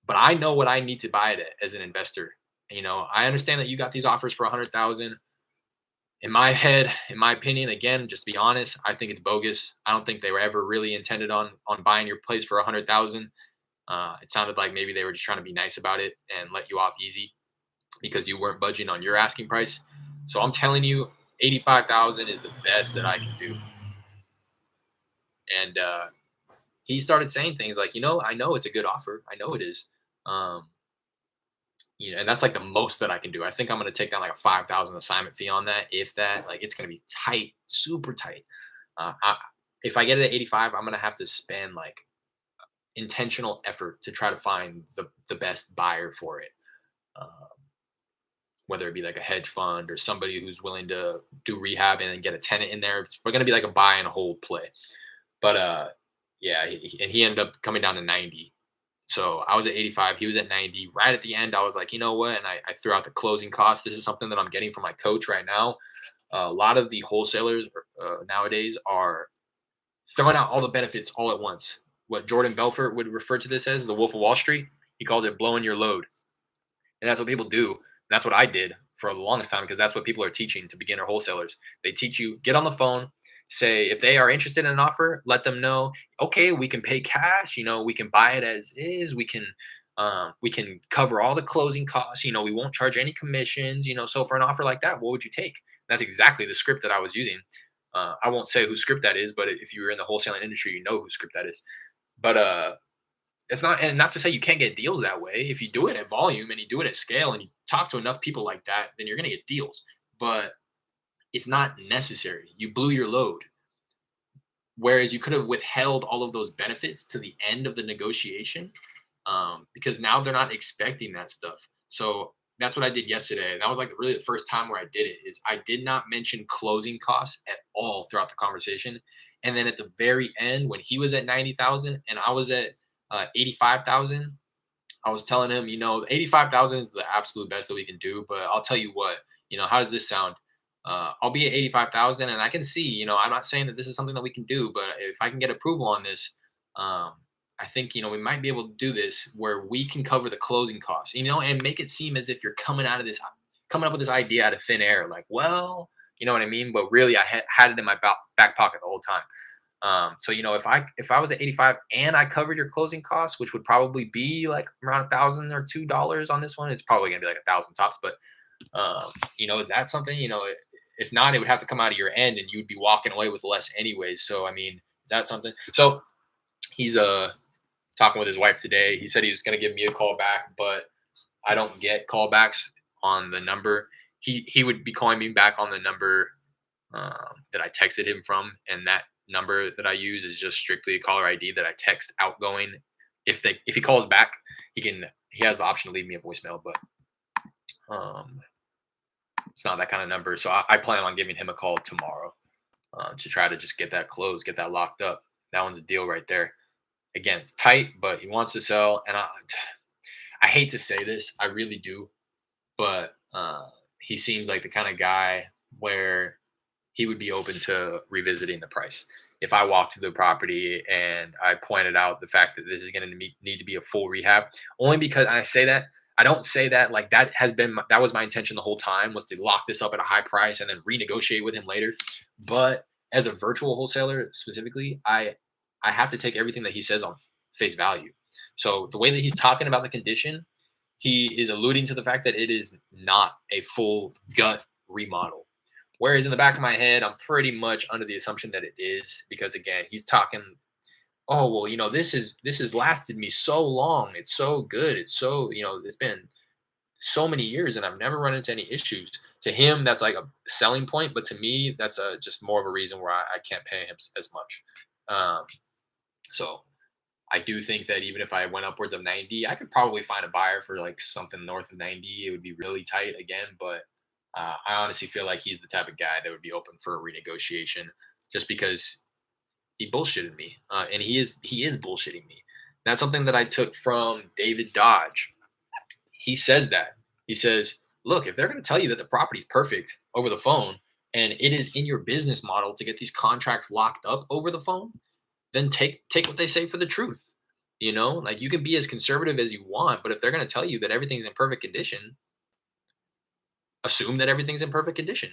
but I know what I need to buy it at as an investor. I understand that you got these offers for 100,000. In my head, in my opinion, again, just to be honest, I think it's bogus. I don't think they were ever really intended on buying your place for 100,000. It sounded like maybe they were just trying to be nice about it and let you off easy because you weren't budging on your asking price. So I'm telling you, 85,000 is the best that I can do. And he started saying things like, I know it's a good offer. I know it is. Um, and that's like the most that I can do. I think I'm going to take down like a 5,000 assignment fee on that. If that, like, it's going to be tight, super tight. If I get it at 85, I'm gonna have to spend like intentional effort to try to find the best buyer for it. Um, whether it be like a hedge fund or somebody who's willing to do rehab and then get a tenant in there. We're gonna be like a buy and hold play. But yeah, and he ended up coming down to 90. So I was at 85, he was at 90. Right at the end, I was like, you know what? And I threw out the closing costs. This is something that I'm getting from my coach right now. A lot of the wholesalers nowadays are throwing out all the benefits all at once. What Jordan Belfort would refer to this as the Wolf of Wall Street. He calls it blowing your load. And that's what people do. And that's what I did for the longest time because that's what people are teaching to beginner wholesalers. They teach you get on the phone, say if they are interested in an offer, let them know, okay, we can pay cash, we can buy it as is, we can cover all the closing costs, we won't charge any commissions, so for an offer like that, what would you take? That's exactly the script that I was using. I won't say whose script that is, but if you're in the wholesaling industry, you know whose script that is. But it's not, and not to say you can't get deals that way. If you do it at volume and you do it at scale and you talk to enough people like that, then you're going to get deals. But it's not necessary. You blew your load. Whereas you could have withheld all of those benefits to the end of the negotiation because now they're not expecting that stuff. So that's what I did yesterday. And that was like really the first time where I did it is I did not mention closing costs at all throughout the conversation. And then at the very end, when he was at 90,000 and I was at 85,000, I was telling him, 85,000 is the absolute best that we can do. But I'll tell you what, how does this sound? I'll be at 85,000 and I can see, I'm not saying that this is something that we can do, but if I can get approval on this, I think, we might be able to do this where we can cover the closing costs, and make it seem as if you're coming up with this idea out of thin air. Like, well, you know what I mean? But really I had it in my back pocket the whole time. So if I was at 85 and I covered your closing costs, which would probably be like around $1,000 or $2 on this one, it's probably gonna be like 1,000 tops. But is that something? If not, it would have to come out of your end, and you'd be walking away with less anyways. So I mean, is that something? So he's talking with his wife today. He said he's gonna give me a call back, but I don't get callbacks on the number. He would be calling me back on the number that I texted him from, and that number that I use is just strictly a caller ID that I text outgoing. If he calls back, he has the option to leave me a voicemail, but it's not that kind of number. So I plan on giving him a call tomorrow to try to just get that closed, get that locked up. That one's a deal right there. Again, it's tight, but he wants to sell, and I hate to say this, I really do, but he seems like the kind of guy where he would be open to revisiting the price. If I walked to the property and I pointed out the fact that this is going to need to be a full rehab, only because and I say that, I don't say that like that was my intention the whole time, was to lock this up at a high price and then renegotiate with him later. But as a virtual wholesaler specifically, I have to take everything that he says on face value. So the way that he's talking about the condition, he is alluding to the fact that it is not a full gut remodel. Whereas in the back of my head, I'm pretty much under the assumption that it is, because again, he's talking, oh well, this has lasted me so long. It's so good. It's so, it's been so many years and I've never run into any issues. To him, that's like a selling point, but to me, that's just more of a reason where I can't pay him as much. So I do think that even if I went upwards of 90, I could probably find a buyer for like something north of 90. It would be really tight again, but I honestly feel like he's the type of guy that would be open for a renegotiation, just because he bullshitted me, and he is bullshitting me. That's something that I took from David Dodge. He says that. He says, look, if they're going to tell you that the property's perfect over the phone, and it is in your business model to get these contracts locked up over the phone, then take what they say for the truth. Like, you can be as conservative as you want, but if they're going to tell you that everything's in perfect condition, assume that everything's in perfect condition,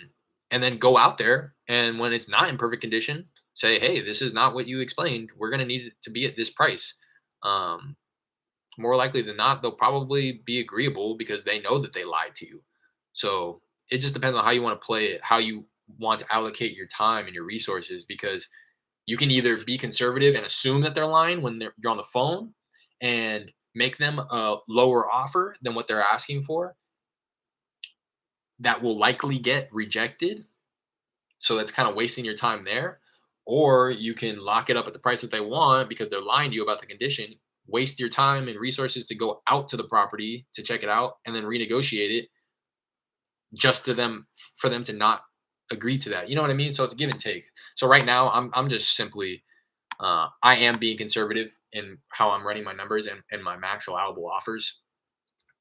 and then go out there, and when it's not in perfect condition, say, hey, this is not what you explained, we're going to need it to be at this price. More likely than not, they'll probably be agreeable because they know that they lied to you. So it just depends on how you want to play it, how you want to allocate your time and your resources, because you can either be conservative and assume that they're lying when you're on the phone and make them a lower offer than what they're asking for that will likely get rejected. So that's kind of wasting your time there. or you can lock it up at the price that they want because they're lying to you about the condition, waste your time and resources to go out to the property to check it out and then renegotiate it just to them for them to not agree to that. You know what I mean? So it's give and take. So right now I'm just simply I am being conservative in how I'm running my numbers and my max allowable offers.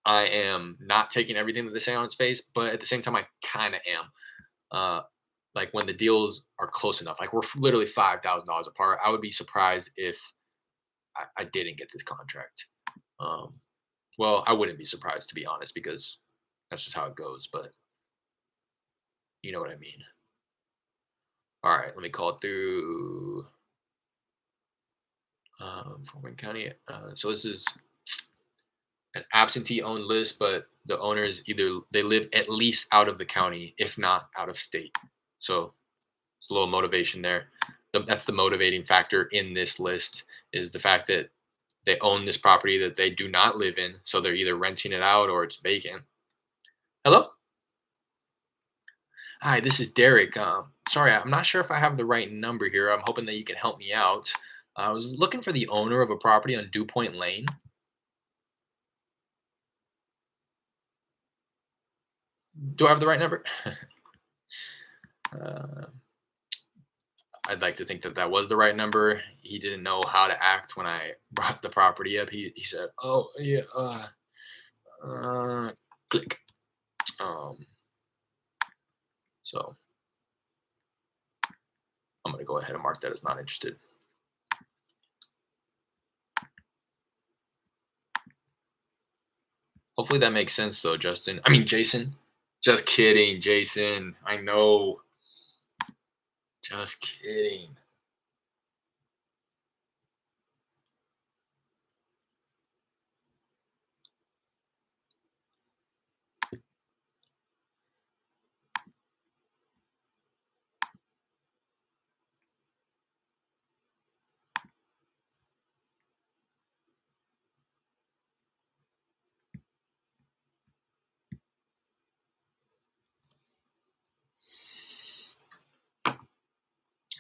I am not taking everything that they say on its face, but at the same time I kind of am. Uh, like when the deals are close enough, like we're literally $5,000 apart. I would be surprised if I didn't get this contract. Um, well, I wouldn't be surprised to be honest, because that's just how it goes. But you know what I mean. All right, let me call it through. For Wayne County. So this is an absentee owned list, but the owners either they live at least out of the county, if not out of state. So it's a little motivation there. That's the motivating factor in this list is the fact that they own this property that they do not live in. So they're either renting it out or it's vacant. Hello? Hi, this is Derek. Sorry, I'm not sure if I have the right number here. I'm hoping that you can help me out. I was looking for the owner of a property on Dew Point Lane. Do I have the right number? uh, I'd like to think that that was the right number. He didn't know how to act when I brought the property up. He said, "Oh yeah, uh, click." Um, so I'm gonna go ahead and mark that as not interested. Hopefully that makes sense though, Justin. I mean Jason. Just kidding, Jason. I know. Just kidding.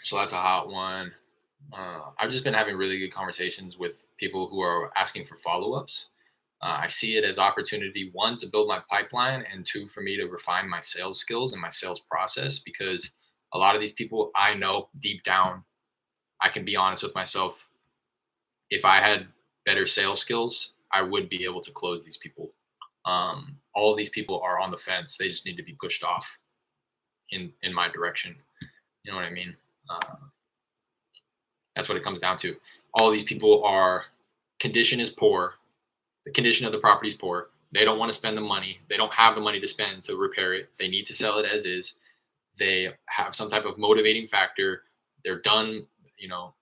So that's a hot one. I've just been having really good conversations with people who are asking for follow-ups. I see it as opportunity one to build my pipeline, and two for me to refine my sales skills and my sales process. Because a lot of these people, I know deep down, I can be honest with myself. If I had better sales skills, I would be able to close these people. All of these people are on the fence; they just need to be pushed off in my direction. You know what I mean? Uh, that's what it comes down to. All these people are condition is poor. The condition of the property is poor. They don't want to spend the money. They don't have the money to spend to repair it. They need to sell it as is. They have some type of motivating factor. They're done, you know,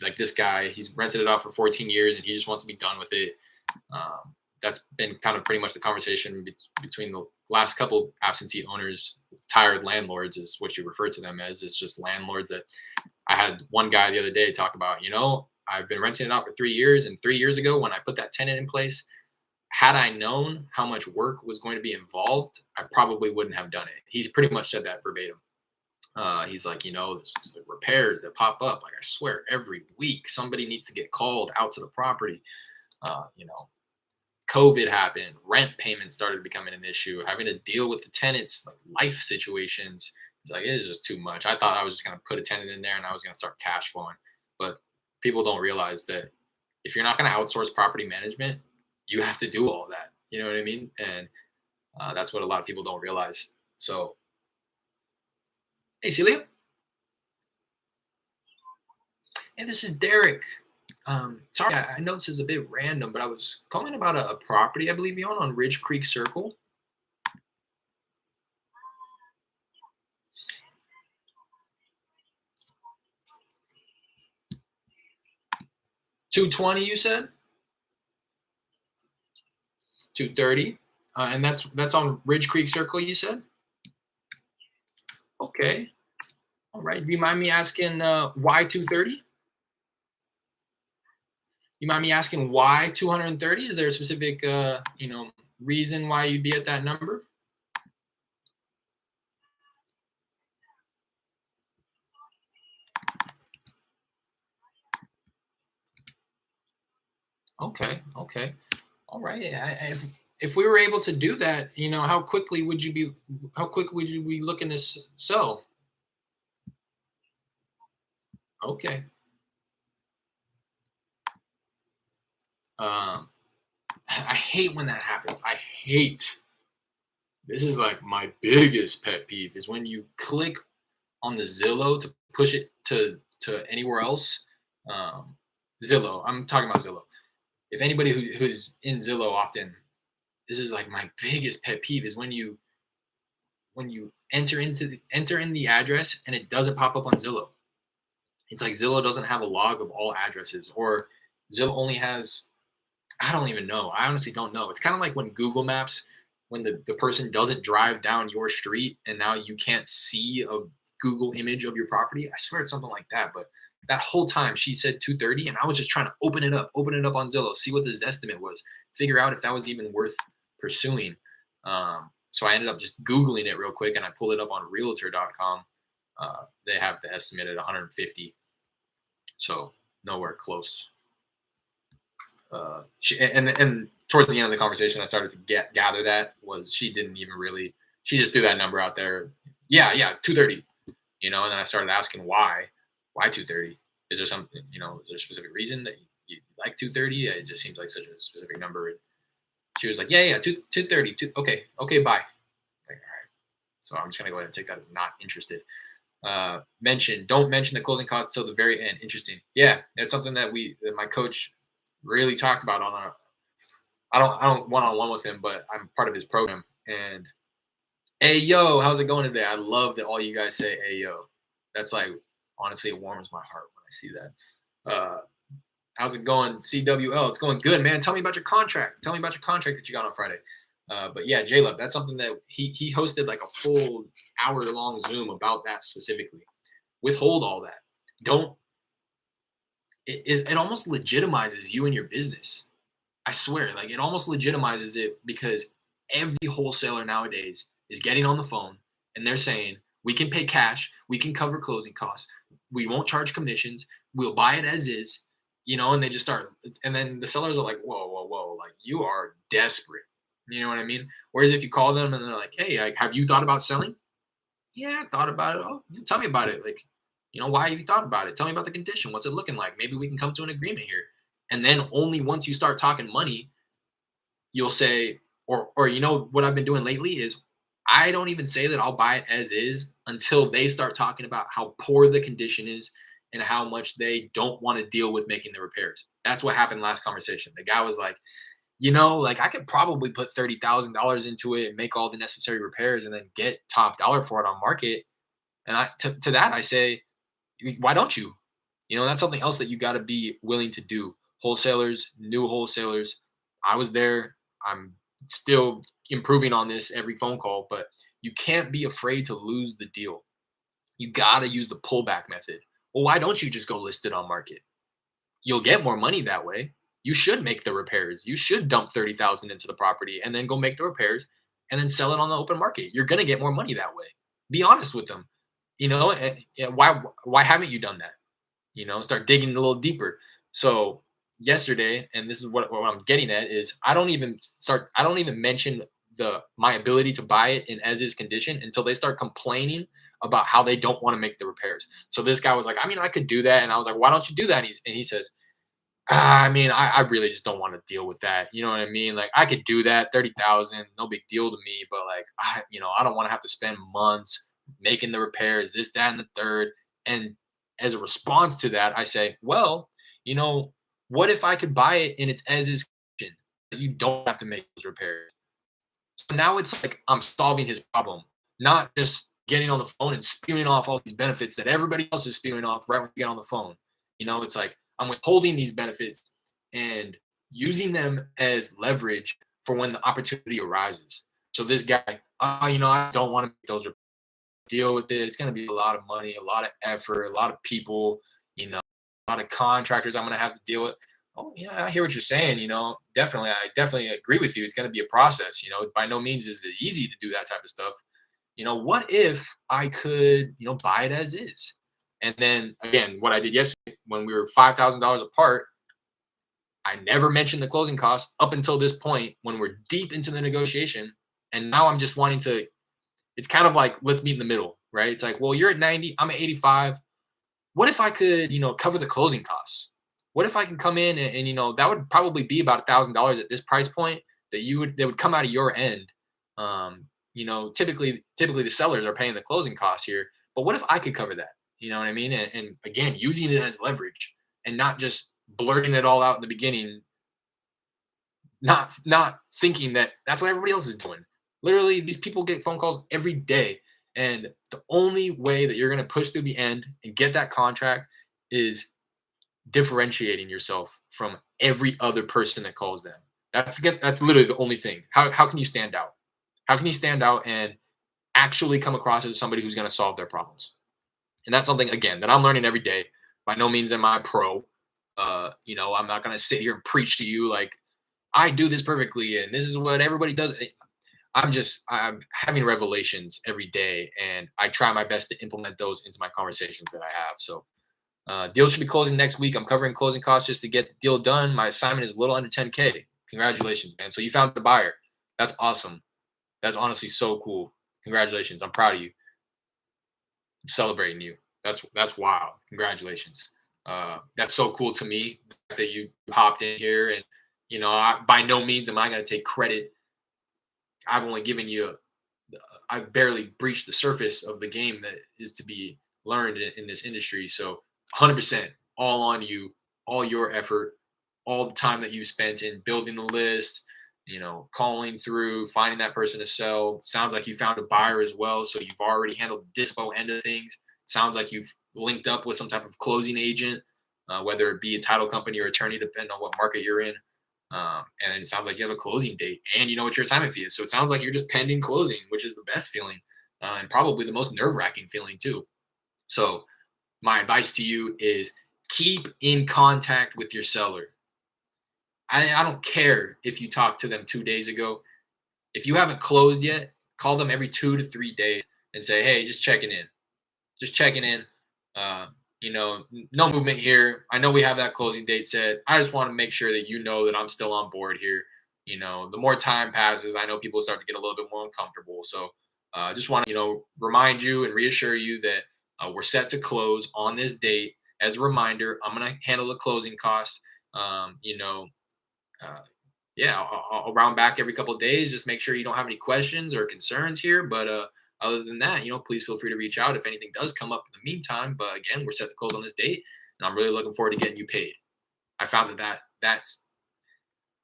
like this guy, he's rented it out for 14 years and he just wants to be done with it. That's been kind of pretty much the conversation between the last couple absentee owners. Tired landlords is what you refer to them as. It's just landlords that I had one guy the other day talk about, I've been renting it out for 3 years. And 3 years ago, when I put that tenant in place, had I known how much work was going to be involved, I probably wouldn't have done it. He's pretty much said that verbatim. He's like, there's the repairs that pop up. Like, I swear, every week somebody needs to get called out to the property. Uh, you know, COVID happened, rent payments started becoming an issue, having to deal with the tenants, like life situations. It's like, it is just too much. I thought I was just going to put a tenant in there and I was going to start cash flowing. But people don't realize that if you're not going to outsource property management, you have to do all that. You know what I mean? And that's what a lot of people don't realize. So, hey, Celia. Hey, this is Derek. Sorry, I know this is a bit random, but I was calling about a property I believe you own on Ridge Creek Circle. 220, you said? 230. And that's on Ridge Creek Circle, you said? Okay. All right. Do you mind me asking why 230? You mind me asking why 230? Is there a specific reason why you'd be at that number? Okay. Okay. All right. If we were able to do that, how quickly would you be? How quick would you be looking to sell? Okay. Um, I hate when that happens. I hate. This is like my biggest pet peeve is when you click on the Zillow to push it to anywhere else. Um, Zillow. I'm talking about Zillow. If anybody who's in Zillow often, this is like my biggest pet peeve is when you enter in the address and it doesn't pop up on Zillow. It's like Zillow doesn't have a log of all addresses, or Zillow only has, I don't even know. I honestly don't know. It's kind of like when Google Maps, when the person doesn't drive down your street and now you can't see a Google image of your property. I swear it's something like that. But that whole time she said 230 and I was just trying to open it up on Zillow, see what the estimate was, figure out if that was even worth pursuing. So I ended up just Googling it real quick and I pulled it up on realtor.com. They have the estimate at 150. So nowhere close. And towards the end of the conversation, I started to gather that was she didn't even really, she just threw that number out there. Yeah, yeah, 230. And then I started asking why 230? Is there something, is there a specific reason that you like 230? It just seems like such a specific number. She was like, yeah, yeah, 230. Okay, okay, bye. Like, all right. So I'm just gonna go ahead and take that as not interested. Don't mention the closing costs till the very end. Interesting. Yeah, it's something that my coach really talked about on a. I don't one on one with him, but I'm part of his program. And hey yo, how's it going today? I love that all you guys say hey yo. That's like honestly, it warms my heart when I see that. How's it going, CWL? It's going good, man. Tell me about your contract. Tell me about your contract that you got on Friday. But yeah, J Love, that's something that he hosted like a full hour long Zoom about that specifically. Withhold all that. Don't it almost legitimizes you and your business. I swear, like it almost legitimizes it because every wholesaler nowadays is getting on the phone and they're saying, we can pay cash, we can cover closing costs, we won't charge commissions, we'll buy it as is, and they just start, and then the sellers are like, whoa, whoa, whoa, like you are desperate. You know what I mean? Whereas if you call them and they're like, hey, like, have you thought about selling? Yeah, I thought about it. Oh, tell me about it. Like, why have you thought about it? Tell me about the condition. What's it looking like? Maybe we can come to an agreement here. And then only once you start talking money, you'll say, or what I've been doing lately is I don't even say that I'll buy it as is until they start talking about how poor the condition is and how much they don't want to deal with making the repairs. That's what happened last conversation. The guy was like, like I could probably put $30,000 into it and make all the necessary repairs and then get top dollar for it on market. And to that I say, why don't you? That's something else that you got to be willing to do. Wholesalers, new wholesalers. I was there. I'm still improving on this every phone call, but you can't be afraid to lose the deal. You got to use the pullback method. Well, why don't you just go list it on market? You'll get more money that way. You should make the repairs. You should dump 30,000 into the property and then go make the repairs and then sell it on the open market. You're going to get more money that way. Be honest with them. Why haven't you done that? Start digging a little deeper. So yesterday, and this is what I'm getting at is I don't even mention my ability to buy it in as is condition until they start complaining about how they don't want to make the repairs. So this guy was like, I mean, I could do that. And I was like, why don't you do that? And he says, I mean, I really just don't want to deal with that. You know what I mean? Like I could do that, 30,000, no big deal to me, but like I don't want to have to spend months making the repairs, this, that, and the third. And as a response to that, I say, well, what if I could buy it in its as is condition? You don't have to make those repairs. So now it's like I'm solving his problem, not just getting on the phone and spewing off all these benefits that everybody else is spewing off right when you get on the phone. It's like I'm withholding these benefits and using them as leverage for when the opportunity arises. So this guy, I don't want to make those deal with it. It's going to be a lot of money, a lot of effort, a lot of people, a lot of contractors I'm going to have to deal with. Oh yeah, I hear what you're saying. Definitely, I definitely agree with you. It's going to be a process. By no means is it easy to do that type of stuff. What if I could, buy it as is? And then again, what I did yesterday when we were $5,000 apart, I never mentioned the closing costs up until this point when we're deep into the negotiation. And now I'm just wanting to, it's kind of like, let's meet in the middle, right? It's like, well, you're at 90, I'm at 85. What if I could, cover the closing costs? What if I can come in and that would probably be about $1,000 at this price point that would come out of your end. Typically the sellers are paying the closing costs here, but what if I could cover that? You know what I mean? And again, using it as leverage and not just blurting it all out in the beginning, not thinking that that's what everybody else is doing. Literally, these people get phone calls every day, and the only way that you're going to push through the end and get that contract is differentiating yourself from every other person that calls them. That's literally the only thing. How can you stand out? How can you stand out and actually come across as somebody who's going to solve their problems? And that's something again that I'm learning every day. By no means am I a pro. I'm not going to sit here and preach to you like I do this perfectly and this is what everybody does. I'm having revelations every day, and I try my best to implement those into my conversations that I have. So deal should be closing next week. I'm covering closing costs just to get the deal done. My assignment is a little under 10K. Congratulations, man. So you found a buyer. That's awesome. That's honestly so cool. Congratulations. I'm proud of you. I'm celebrating you. That's wild. Congratulations. That's so cool to me that you hopped in here, and by no means am I going to take credit. I've only given you I've barely breached the surface of the game that is to be learned in this industry. So 100% all on you, all your effort, all the time that you spent in building the list, calling through, finding that person to sell. Sounds like you found a buyer as well. So you've already handled the dispo end of things. Sounds like you've linked up with some type of closing agent, whether it be a title company or attorney, depending on what market you're in. And it sounds like you have a closing date and you know what your assignment fee is. So it sounds like you're just pending closing, which is the best feeling and probably the most nerve wracking feeling too. So my advice to you is keep in contact with your seller. I don't care if you talked to them 2 days ago. If you haven't closed yet, call them every 2 to 3 days and say, hey, just checking in. Just checking in. Uh, no movement here. I know we have that closing date set. I just want to make sure that you know that I'm still on board here. The more time passes, I know people start to get a little bit more uncomfortable. So just want to, remind you and reassure you that we're set to close on this date. As a reminder, I'm going to handle the closing costs. Um, you know, uh, yeah, I'll round back every couple of days. Just make sure you don't have any questions or concerns here. But other than that, please feel free to reach out if anything does come up in the meantime. But again, we're set to close on this date, and I'm really looking forward to getting you paid. I found that's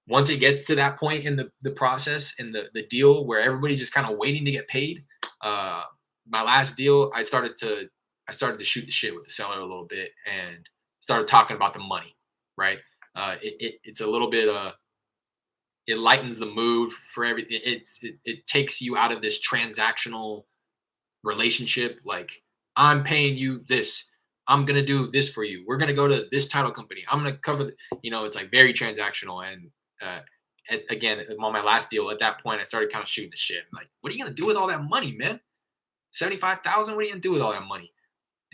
once it gets to that point in the process and the deal where everybody's just kind of waiting to get paid. My last deal, I started to shoot the shit with the seller a little bit and started talking about the money. Right? It's a little bit it lightens the mood for everything. It takes you out of this transactional relationship. Like, I'm paying you this. I'm gonna do this for you. We're gonna go to this title company. I'm gonna cover it's like very transactional. And again, on my last deal, at that point, I started kind of shooting the shit. Like, what are you gonna do with all that money, man? 75,000. What are you gonna do with all that money?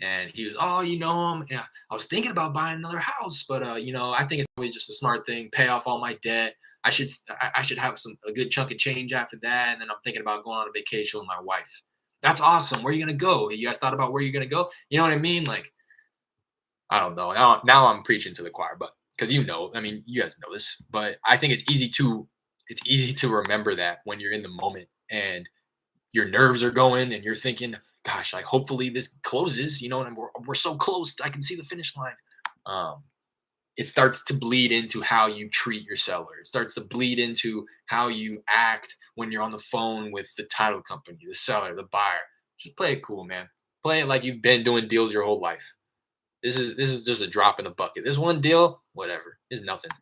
And he was, oh, yeah, I was thinking about buying another house, but I think it's probably just a smart thing. Pay off all my debt. I should have a good chunk of change after that, and then I'm thinking about going on a vacation with my wife. That's awesome. Where are you gonna go? You guys thought about where you're gonna go? You know what I mean? Like, I don't know. Now I'm preaching to the choir, but because I mean, you guys know this, but I think it's easy to remember that when you're in the moment and your nerves are going and you're thinking, gosh, like hopefully this closes, and we're so close. I can see the finish line. Um, it starts to bleed into how you treat your seller. It starts to bleed into how you act when you're on the phone with the title company, the seller, the buyer. Just play it cool, man. Play it like you've been doing deals your whole life. This is just a drop in the bucket. This one deal, whatever, is nothing.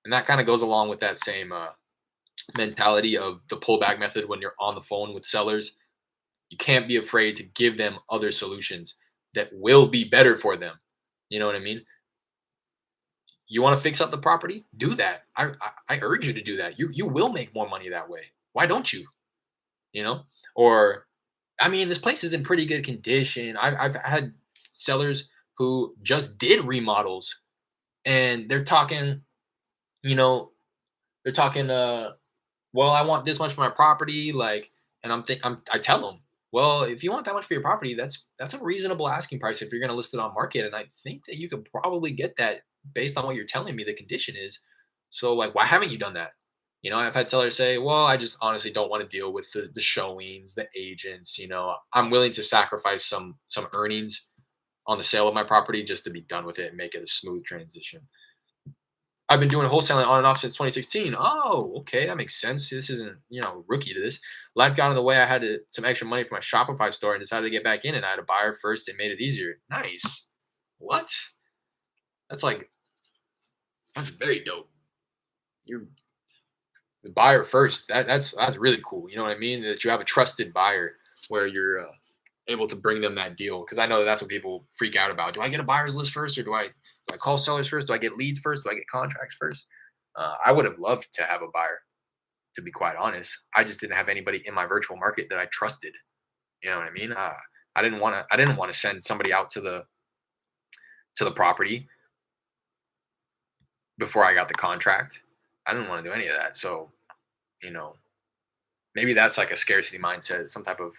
And that kind of goes along with that same mentality of the pullback method when you're on the phone with sellers. You can't be afraid to give them other solutions that will be better for them. You know what I mean? You want to fix up the property? Do that. I urge you to do that. You will make more money that way. Why don't you? You know? Or I mean, this place is in pretty good condition. I've had sellers who just did remodels and they're talking you know, they're talking, well, I want this much for my property, like, and I tell them, well, if you want that much for your property, that's a reasonable asking price if you're going to list it on market, and I think that you could probably get that based on what you're telling me the condition is. So, like, why haven't you done that? I've had sellers say, well, I just honestly don't want to deal with the showings, the agents. I'm willing to sacrifice some earnings on the sale of my property just to be done with it and make it a smooth transition. I've been doing wholesaling on and off since 2016. Oh, okay, that makes sense. This isn't, rookie to this. Life got in the way. I had some extra money for my Shopify store and decided to get back in, and I had a buyer first and made it easier. Nice. What? That's like, that's very dope. You're the buyer first. That's really cool. You know what I mean? That you have a trusted buyer where you're able to bring them that deal. Because I know that's what people freak out about. Do I get a buyer's list first, or do I call sellers first? Do I get leads first? Do I get contracts first? I would have loved to have a buyer, to be quite honest. I just didn't have anybody in my virtual market that I trusted. You know what I mean? I didn't want to. I didn't want to send somebody out to the property before I got the contract. I didn't want to do any of that. So, you know, maybe that's like a scarcity mindset, some type of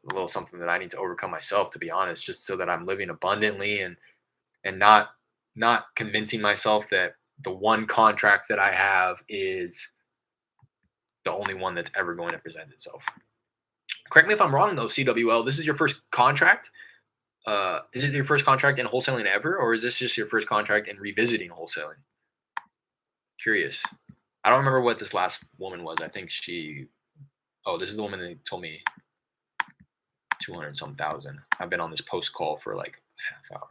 a little something that I need to overcome myself, to be honest, just so that I'm living abundantly and not convincing myself that the one contract that I have is the only one that's ever going to present itself. Correct me if I'm wrong though, CWL. This is your first contract. Is it your first contract in wholesaling ever, or is this just your first contract in revisiting wholesaling? Curious. I don't remember what this last woman was. I think she. Oh, this is the woman that told me 200 some thousand. I've been on this post call for like a half hour.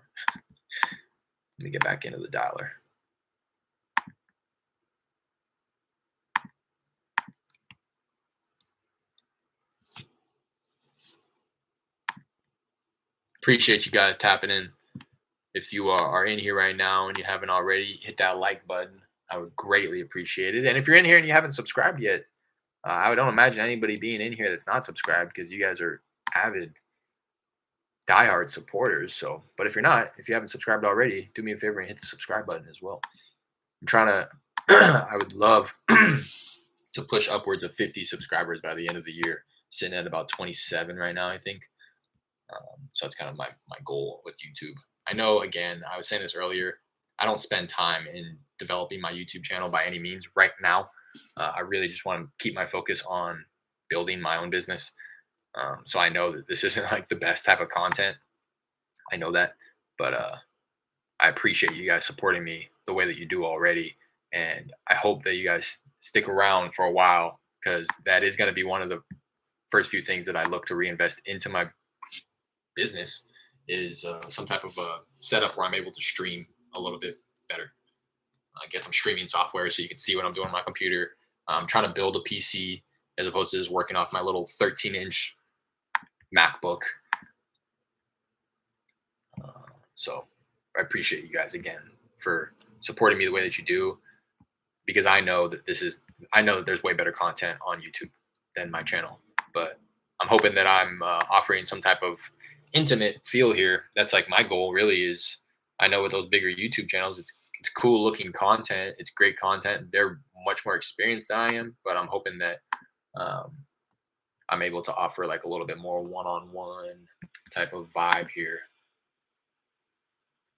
Let me get back into the dialer. Appreciate you guys tapping in. If you are in here right now and you haven't already, hit that like button. I would greatly appreciate it. And if you're in here and you haven't subscribed yet, I don't imagine anybody being in here that's not subscribed, because you guys are avid, diehard supporters. So, but if you're not, if you haven't subscribed already, do me a favor and hit the subscribe button as well. I'm trying to, I would love to push upwards of 50 subscribers by the end of the year. Sitting at about 27 right now, I think. So that's kind of my goal with YouTube. I know, again, I was saying this earlier, I don't spend time in developing my YouTube channel by any means right now. I really just want to keep my focus on building my own business. So I know that this isn't like the best type of content. I know that, but I appreciate you guys supporting me the way that you do already. And I hope that you guys stick around for a while, because that is going to be one of the first few things that I look to reinvest into my business, is some type of a setup where I'm able to stream a little bit better. Get some streaming software so you can see what I'm doing on my computer. I'm trying to build a PC as opposed to just working off my little 13-inch MacBook. So I appreciate you guys again for supporting me the way that you do, because I know that there's way better content on YouTube than my channel. But I'm hoping that I'm offering some type of intimate feel here. That's like my goal really is. I know with those bigger YouTube channels, it's cool looking content. It's great content. They're much more experienced than I am, but I'm hoping that I'm able to offer like a little bit more one-on-one type of vibe here.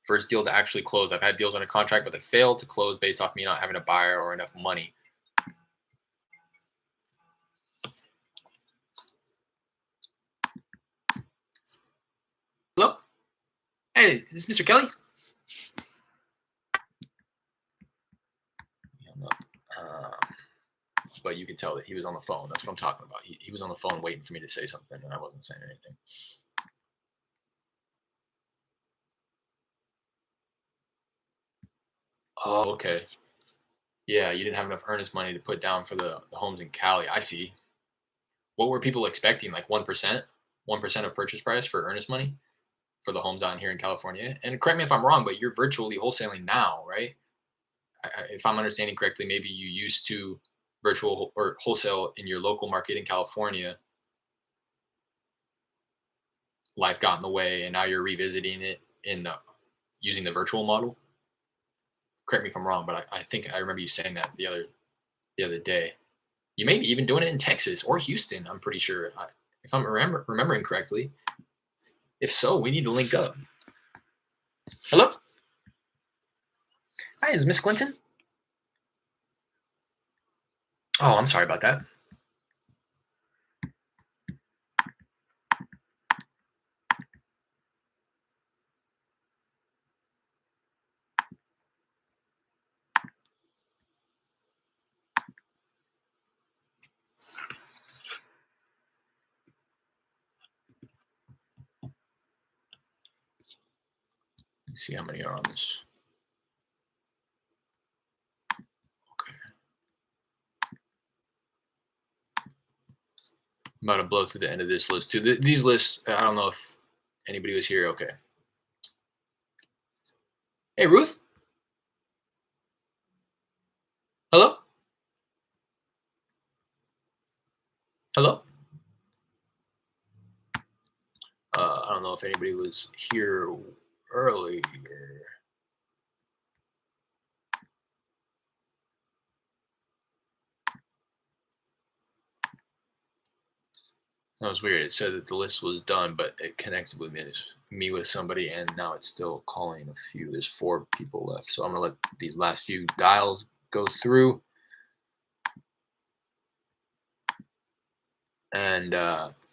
First deal to actually close. I've had deals under contract, but they failed to close based off me not having a buyer or enough money. Hello? Hey, is this Mr. Kelly? But you could tell that he was on the phone. That's what I'm talking about. He was on the phone waiting for me to say something, and I wasn't saying anything. Oh, okay. Yeah, you didn't have enough earnest money to put down for the homes in Cali. I see. What were people expecting? Like 1%? 1% of purchase price for earnest money for the homes out here in California? And correct me if I'm wrong, but you're virtually wholesaling now, right? If I'm understanding correctly, maybe you used to virtual or wholesale in your local market in California. Life got in the way, and now you're revisiting it in using the virtual model. correct me if I'm wrong, but I think I remember you saying that the other day. You may be even doing it in Texas or Houston. I'm pretty sure, if I'm remembering correctly. If so, we need to link up. Hello, hi, is Miss Clinton? Oh, I'm sorry about that. Let's see how many are on this. Okay, I'm about to blow through the end of this list too. These lists, I don't know if anybody was here. Okay. Hey, Ruth. Hello. Hello. I don't know if anybody was here earlier. That was weird. It said that the list was done, but it connected with me with somebody, and now it's still calling a few. There's 4 people left, so I'm gonna let these last few dials go through. And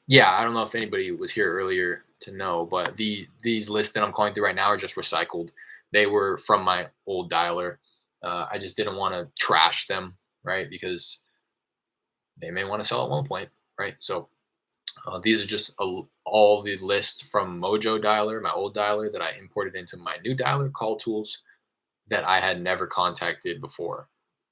yeah, I don't know if anybody was here earlier to know, but these lists that I'm calling through right now are just recycled. They were from my old dialer. I just didn't want to trash them, right? Because they may want to sell at one point, right? So these are just all the lists from Mojo Dialer, my old dialer that I imported into my new dialer, CallTools, that I had never contacted before.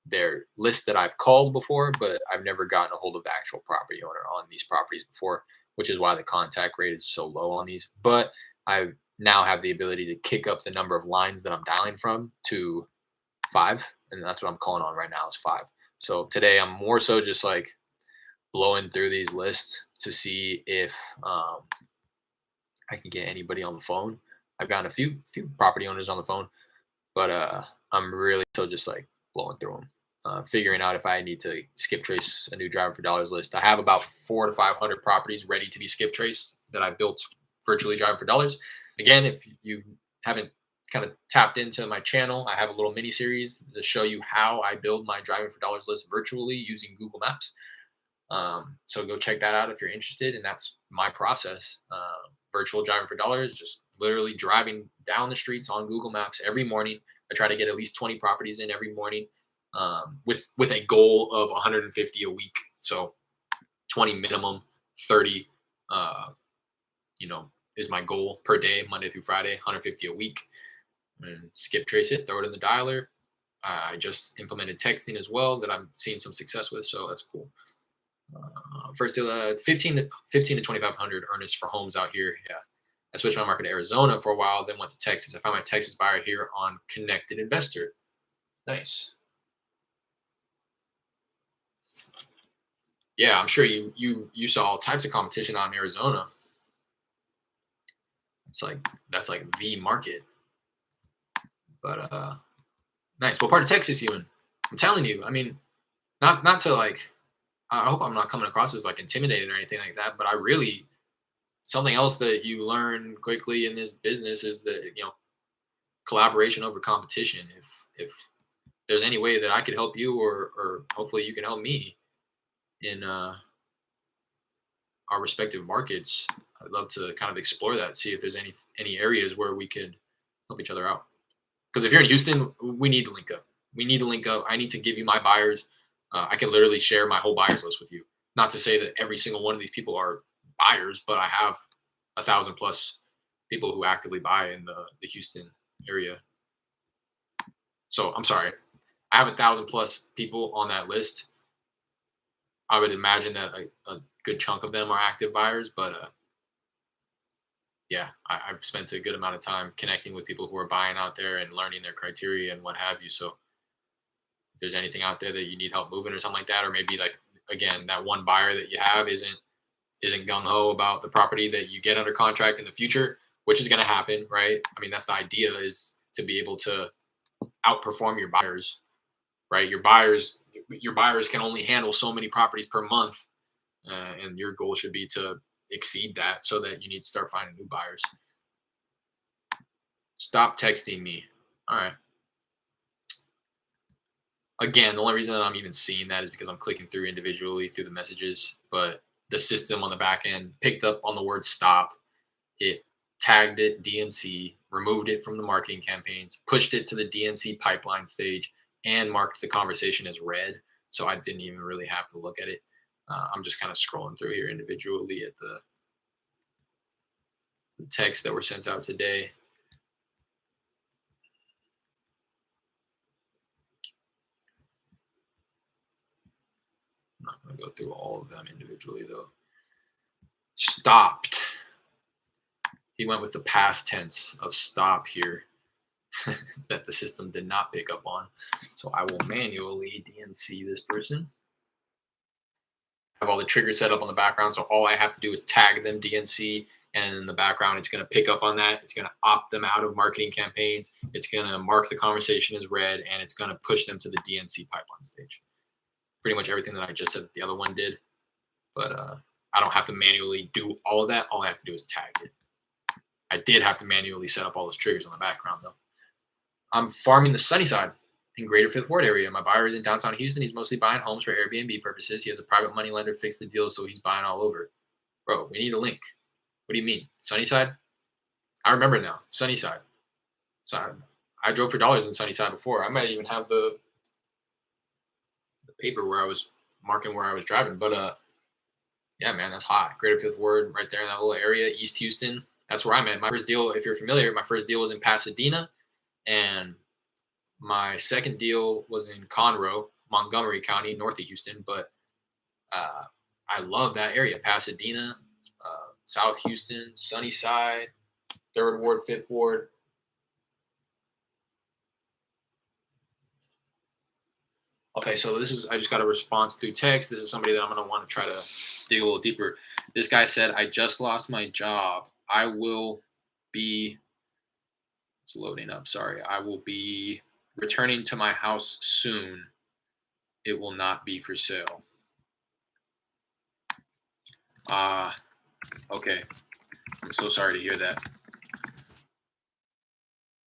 They're lists that I've called before, but I've never gotten a hold of the actual property owner on these properties before, which is why the contact rate is so low on these. But I now have the ability to kick up the number of lines that I'm dialing from to 5, and that's what I'm calling on right now is 5. So today I'm more so just like blowing through these lists to see if I can get anybody on the phone. I've gotten a few property owners on the phone, but I'm really still just like blowing through them, figuring out if I need to skip trace a new driver for dollars list. I have about 400 to 500 properties ready to be skip traced that I built virtually driving for dollars. Again, if you haven't kind of tapped into my channel, I have a little mini series to show you how I build my driving for dollars list virtually using Google Maps. So go check that out if you're interested. And that's my process. Virtual driving for dollars, just literally driving down the streets on Google Maps every morning. I try to get at least 20 properties in every morning, with a goal of 150 a week. So 20 minimum, 30, uh, is my goal per day, Monday through Friday, 150 a week. And skip trace it, throw it in the dialer. I just implemented texting as well that I'm seeing some success with, so that's cool. First, 15 to 2,500 earnest for homes out here. Yeah, I switched my market to Arizona for a while, then went to Texas. I found my Texas buyer here on Connected Investor. Nice. Yeah, I'm sure you saw all types of competition out in Arizona. It's like that's like the market. But nice. What part of Texas you in? I'm telling you. I mean, not to like. I hope I'm not coming across as like intimidating or anything like that. But I really something else that you learn quickly in this business is that collaboration over competition. If there's any way that I could help you, or hopefully you can help me in our respective markets, I'd love to kind of explore that, see if there's any areas where we could help each other out. Because if you're in Houston, we need to link up. We need to link up. I need to give you my buyers. I can literally share my whole buyers list with you. Not to say that every single one of these people are buyers, but I have 1,000 plus people who actively buy in the Houston area. So I'm sorry, I have 1,000 plus people on that list. I would imagine that a good chunk of them are active buyers, but yeah, I've spent a good amount of time connecting with people who are buying out there and learning their criteria and what have you. So if there's anything out there that you need help moving or something like that, or maybe like again that one buyer that you have isn't gung ho about the property that you get under contract in the future, which is going to happen, right? I mean, that's the idea, is to be able to outperform your buyers, right? Your buyers can only handle so many properties per month, and your goal should be to exceed that. So that you need to start finding new buyers. Stop texting me. All right. Again, the only reason that I'm even seeing that is because I'm clicking through individually through the messages, but the system on the back end picked up on the word stop. It tagged it DNC, removed it from the marketing campaigns, pushed it to the DNC pipeline stage, and marked the conversation as read. So I didn't even really have to look at it. I'm just kind of scrolling through here individually at the texts that were sent out today. I'm not going to go through all of them individually, though. Stopped. He went with the past tense of stop here that the system did not pick up on. So I will manually DNC this person. I have all the triggers set up on the background, so all I have to do is tag them DNC, and in the background, it's going to pick up on that. It's going to opt them out of marketing campaigns. It's going to mark the conversation as read, and it's going to push them to the DNC pipeline stage. Pretty much everything that I just said the other one did, but I don't have to manually do all of that. All I have to do is tag it. I did have to manually set up all those triggers on the background, though. I'm farming the Sunnyside in Greater Fifth Ward area. My buyer is in downtown Houston. He's mostly buying homes for Airbnb purposes. He has a private money lender fixed the deal, so he's buying all over. Bro, we need a link. What do you mean? Sunnyside? I remember now. Sunnyside. So I drove for dollars in Sunnyside before. I might even have the paper where I was marking where I was driving. But yeah, man, that's hot. Greater Fifth Ward, right there in that little area, East Houston. That's where I'm at. My first deal, if you're familiar, my first deal was in Pasadena, and my second deal was in Conroe, Montgomery County, north of Houston. But I love that area: Pasadena, South Houston, Sunnyside, Third Ward, Fifth Ward. Okay, so this is, I just got a response through text. This is somebody that I'm going to want to try to dig a little deeper. This guy said, I just lost my job. I will be, it's loading up, sorry. I will be returning to my house soon. It will not be for sale. Okay. I'm so sorry to hear that.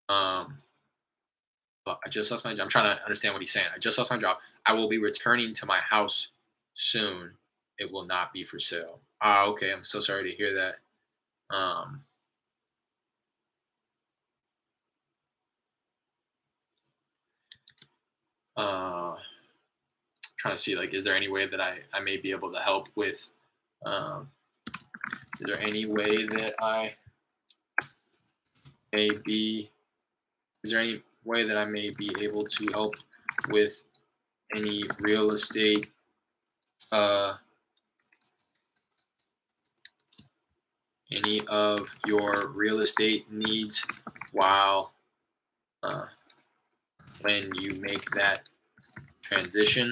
But I just lost my job. I'm trying to understand what he's saying. I just lost my job. I will be returning to my house soon. It will not be for sale. Okay. I'm so sorry to hear that. Trying to see, like, is there any way that I may be able to help with, is there any way that I may be, is there any way that I may be able to help with any real estate, any of your real estate needs while, when you make that transition?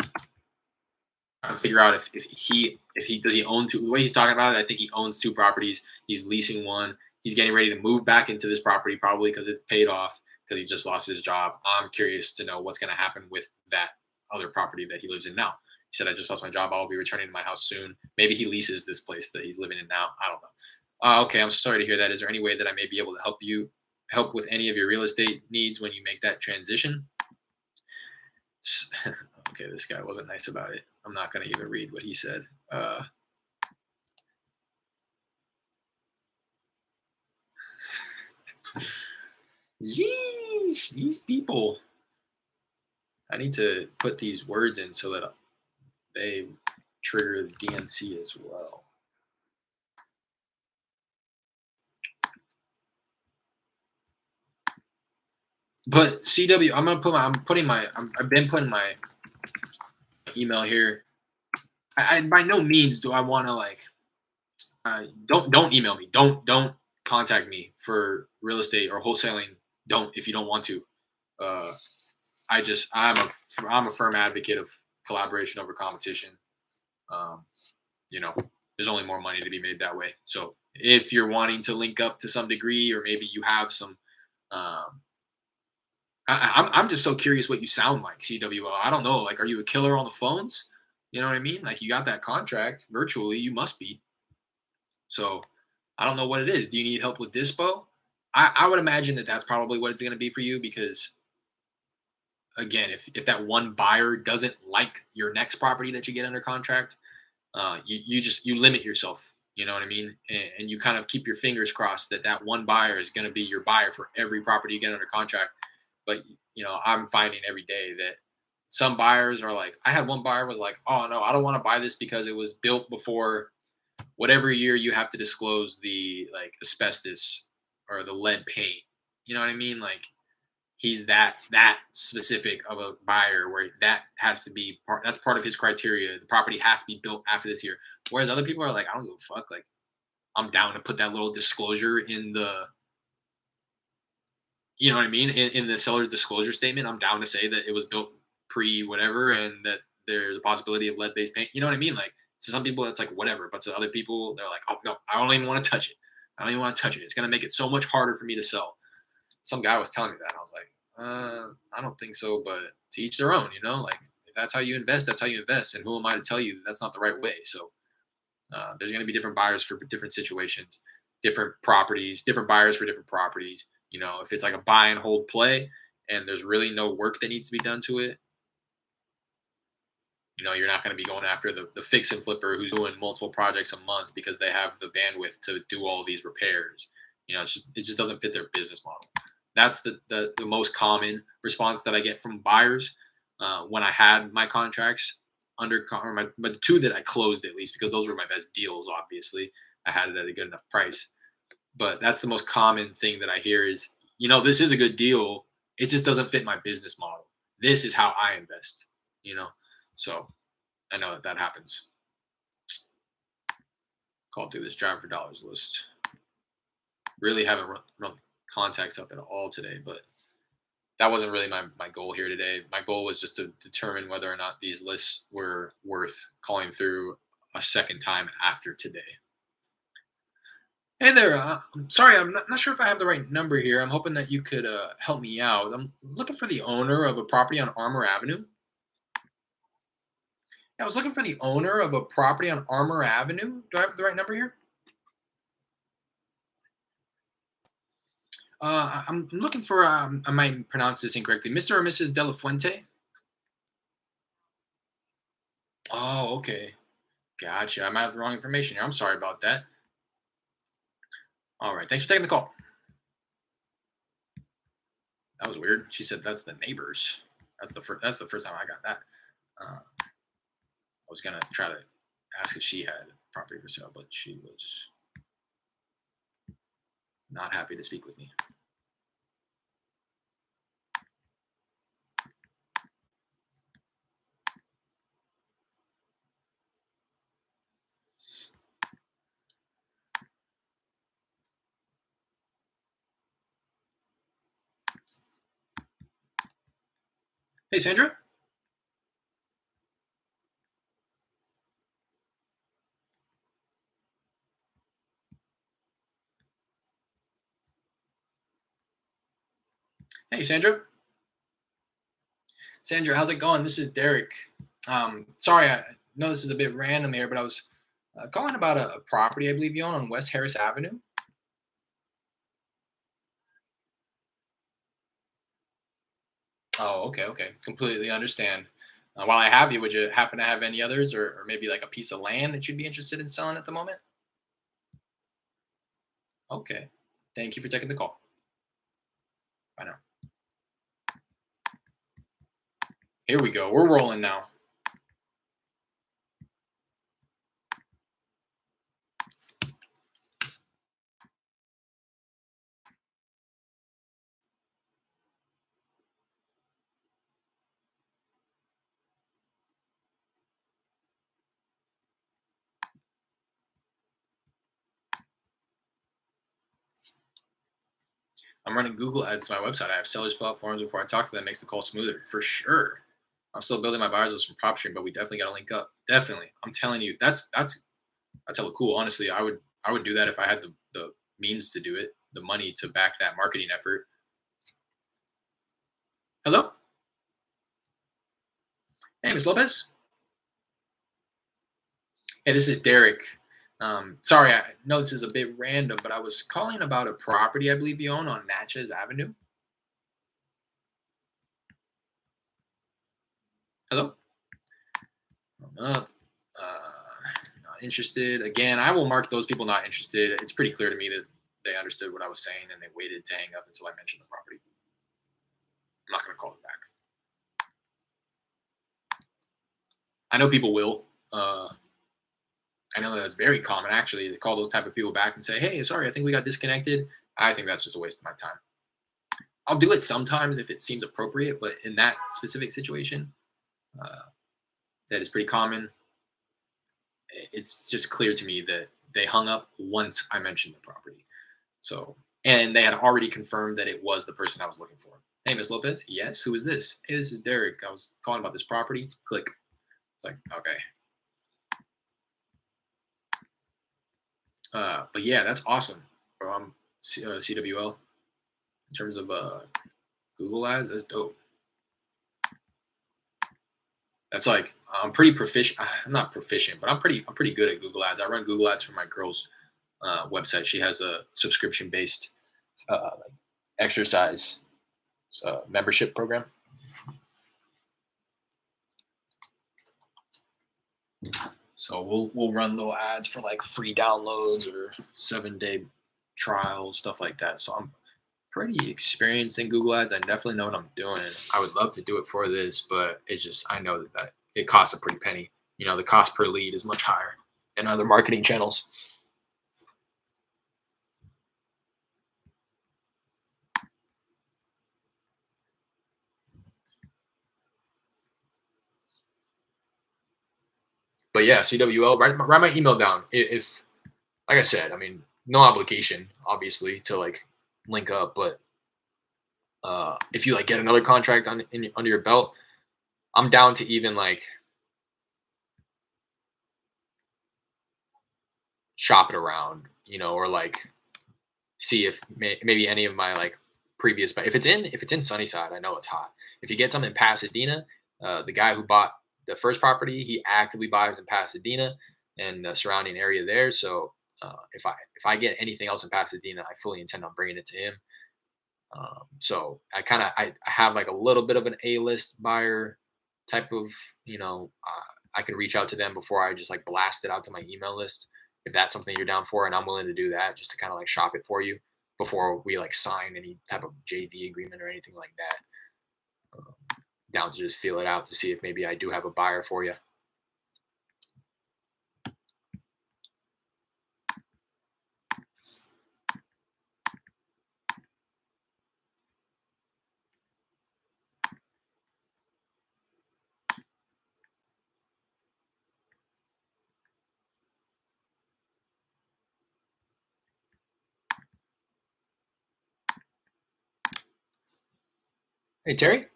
Trying to figure out if he does he own two. The way he's talking about it, I think he owns two properties. He's leasing one. He's getting ready to move back into this property probably because it's paid off because he just lost his job. I'm curious to know what's going to happen with that other property that he lives in now. He said, I just lost my job. I'll be returning to my house soon. Maybe he leases this place that he's living in now. I don't know. Okay, I'm sorry to hear that. Is there any way that I may be able to help with any of your real estate needs when you make that transition? Okay, this guy wasn't nice about it. I'm not going to even read what he said. Yeesh, these people. I need to put these words in so that they trigger the DNC as well. But CW, I've been putting my email here. I by no means do I want to, like, don't email me. Don't contact me for real estate or wholesaling. Don't, if you don't want to. I'm a firm advocate of collaboration over competition. There's only more money to be made that way. So if you're wanting to link up to some degree, or maybe you have some I'm just so curious what you sound like, CWO. I don't know. Like, are you a killer on the phones? You know what I mean? Like, you got that contract virtually. You must be. So, I don't know what it is. Do you need help with dispo? I would imagine that that's probably what it's going to be for you because, again, if that one buyer doesn't like your next property that you get under contract, you just you limit yourself. You know what I mean? And you kind of keep your fingers crossed that that one buyer is going to be your buyer for every property you get under contract. But I'm finding every day that some buyers are like, I had one buyer was like, oh no, I don't want to buy this because it was built before whatever year you have to disclose the like asbestos or the lead paint. You know what I mean? Like he's that specific of a buyer where that has to be part that's part of his criteria. The property has to be built after this year. Whereas other people are like, I don't give a fuck. Like I'm down to put that little disclosure in the you know what I mean? In the seller's disclosure statement, I'm down to say that it was built pre whatever and that there's a possibility of lead based paint. You know what I mean? Like to some people, it's like whatever, but to other people, they're like, oh no, I don't even want to touch it. I don't even want to touch it. It's gonna make it so much harder for me to sell. Some guy was telling me that, and I was like, I don't think so, but to each their own. Like if that's how you invest, that's how you invest. And who am I to tell you that that's not the right way? So there's going to be different buyers for different situations, different properties, different buyers for different properties. If it's like a buy and hold play and there's really no work that needs to be done to it, you're not going to be going after the fix and flipper who's doing multiple projects a month because they have the bandwidth to do all these repairs. It just doesn't fit their business model. That's the most common response that I get from buyers when I had my contracts or but the two that I closed at least because those were my best deals. Obviously, I had it at a good enough price. But that's the most common thing that I hear is, this is a good deal. It just doesn't fit my business model. This is how I invest. You know, so I know that happens. Called through this drive for dollars list. Really haven't run contacts up at all today, but that wasn't really my goal here today. My goal was just to determine whether or not these lists were worth calling through a second time after today. Hey there. I'm sorry, I'm not sure if I have the right number here. I'm hoping that you could help me out. I'm looking for the owner of a property on Armour Avenue. Yeah, I was looking for the owner of a property on Armour Avenue. Do I have the right number here? I'm looking for, I might pronounce this incorrectly, Mr. or Mrs. De La Fuente. Oh, okay. Gotcha. I might have the wrong information here. I'm sorry about that. All right. Thanks for taking the call. That was weird. She said that's the neighbors. That's the first time I got that. I was gonna try to ask if she had property for sale, but she was not happy to speak with me. Hey, Sandra. Hey, Sandra. Sandra, how's it going? This is Derek. Sorry, I know this is a bit random here, but I was calling about a property I believe you own on West Harris Avenue. Oh, okay, okay. Completely understand. While I have you, would you happen to have any others or maybe like a piece of land that you'd be interested in selling at the moment? Okay. Thank you for taking the call. Bye now. Here we go. We're rolling now. I'm running Google ads to my website. I have sellers fill out forms before I talk to them. Makes the call smoother for sure. I'm still building my buyers list from PropStream, but we definitely got to link up. Definitely, I'm telling you, that's hella cool. Honestly, I would do that if I had the means to do it, the money to back that marketing effort. Hello? Hey, Miss Lopez. Hey, this is Derek. Sorry, I know this is a bit random, but I was calling about a property I believe you own on Natchez Avenue. Hello? Uh, Not interested. Again, I will mark those people not interested. It's pretty clear to me that they understood what I was saying and they waited to hang up until I mentioned the property. I'm not going to call it back. I know people will. I know that's very common actually to call those type of people back and say, "Hey, sorry, I think we got disconnected." I think that's just a waste of my time. I'll do it sometimes if it seems appropriate, but in that specific situation, uh, that is pretty common. It's just clear to me that they hung up once I mentioned the property. So, and they had already confirmed that it was the person I was looking for. Hey, Miss Lopez. Yes. Who is this? Hey, this is Derek. I was calling about this property. Click. It's like, okay. But yeah, that's awesome. CWL in terms of Google Ads. That's dope. That's like I'm pretty proficient. I'm not proficient, but I'm pretty good at Google Ads. I run Google Ads for my girl's website. She has a subscription based like exercise membership program. So we'll run little ads for like free downloads or 7-day trials, stuff like that. So I'm pretty experienced in Google Ads. I definitely know what I'm doing. I would love to do it for this, but it's just I know that it costs a pretty penny. You know, the cost per lead is much higher than other marketing channels. But yeah, CWL, write my email down. If like I said, I mean, no obligation, obviously, to like link up, but if you like get another contract under your belt, I'm down to even like shop it around, or like see if maybe any of my like previous, but if it's in Sunnyside, I know it's hot. If you get something in Pasadena, the guy who bought the first property, he actively buys in Pasadena and the surrounding area there. So if I get anything else in Pasadena, I fully intend on bringing it to him. So I have like a little bit of an A list buyer type of, I can reach out to them before I just like blast it out to my email list. If that's something you're down for, and I'm willing to do that just to kind of like shop it for you before we like sign any type of JV agreement or anything like that. Um, Down to just feel it out to see if maybe I do have a buyer for you. Hey, Terry.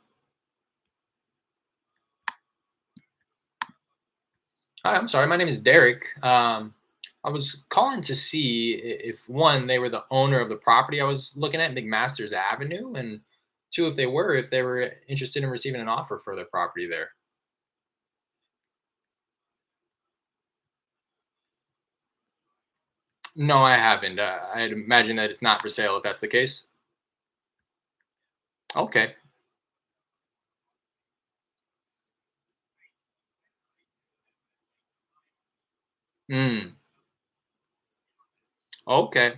Hi, I'm sorry. My name is Derek. I was calling to see if one, they were the owner of the property I was looking at, McMaster's Avenue, and two, if they were interested in receiving an offer for their property there. No, I haven't. I'd imagine that it's not for sale if that's the case. Okay. Hmm. Okay.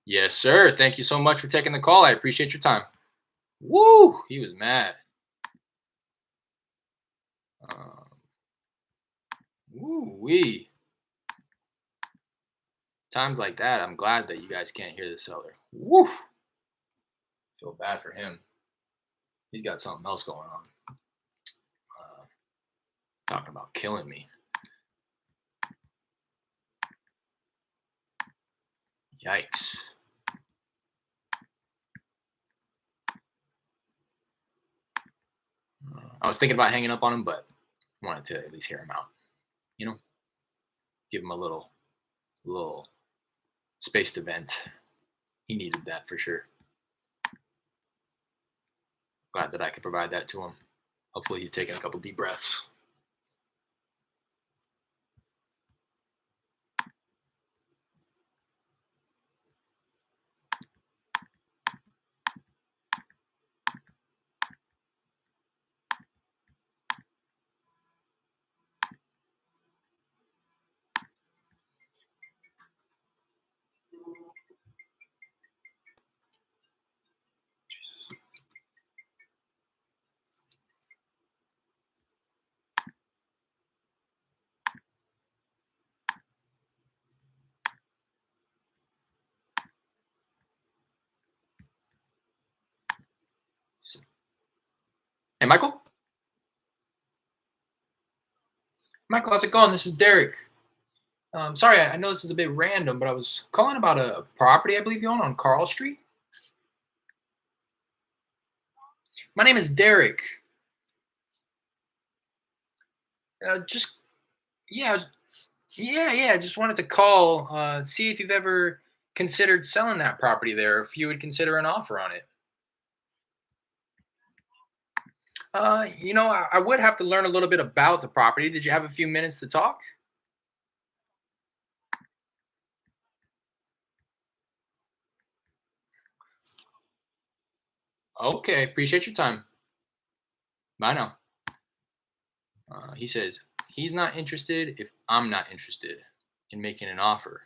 Yes, sir. Thank you so much for taking the call. I appreciate your time. Woo! He was mad. Um, Woo wee. Times like that, I'm glad that you guys can't hear the seller. Woo! Feel bad for him. He's got something else going on. Uh, Talking about killing me. Yikes. I was thinking about hanging up on him, but wanted to at least hear him out. you know, give him a little space to vent. He needed that for sure. Glad that I could provide that to him. Hopefully he's taking a couple deep breaths. Hey, Michael? Michael, how's it going? This is Derek. Sorry, I know this is a bit random, but I was calling about a property I believe you own on Carl Street. My name is Derek. Just yeah, yeah. Just wanted to call, see if you've ever considered selling that property there. If you would consider an offer on it. I would have to learn a little bit about the property. Did you have a few minutes to talk? Okay, appreciate your time. Bye now. He says he's not interested if I'm not interested in making an offer.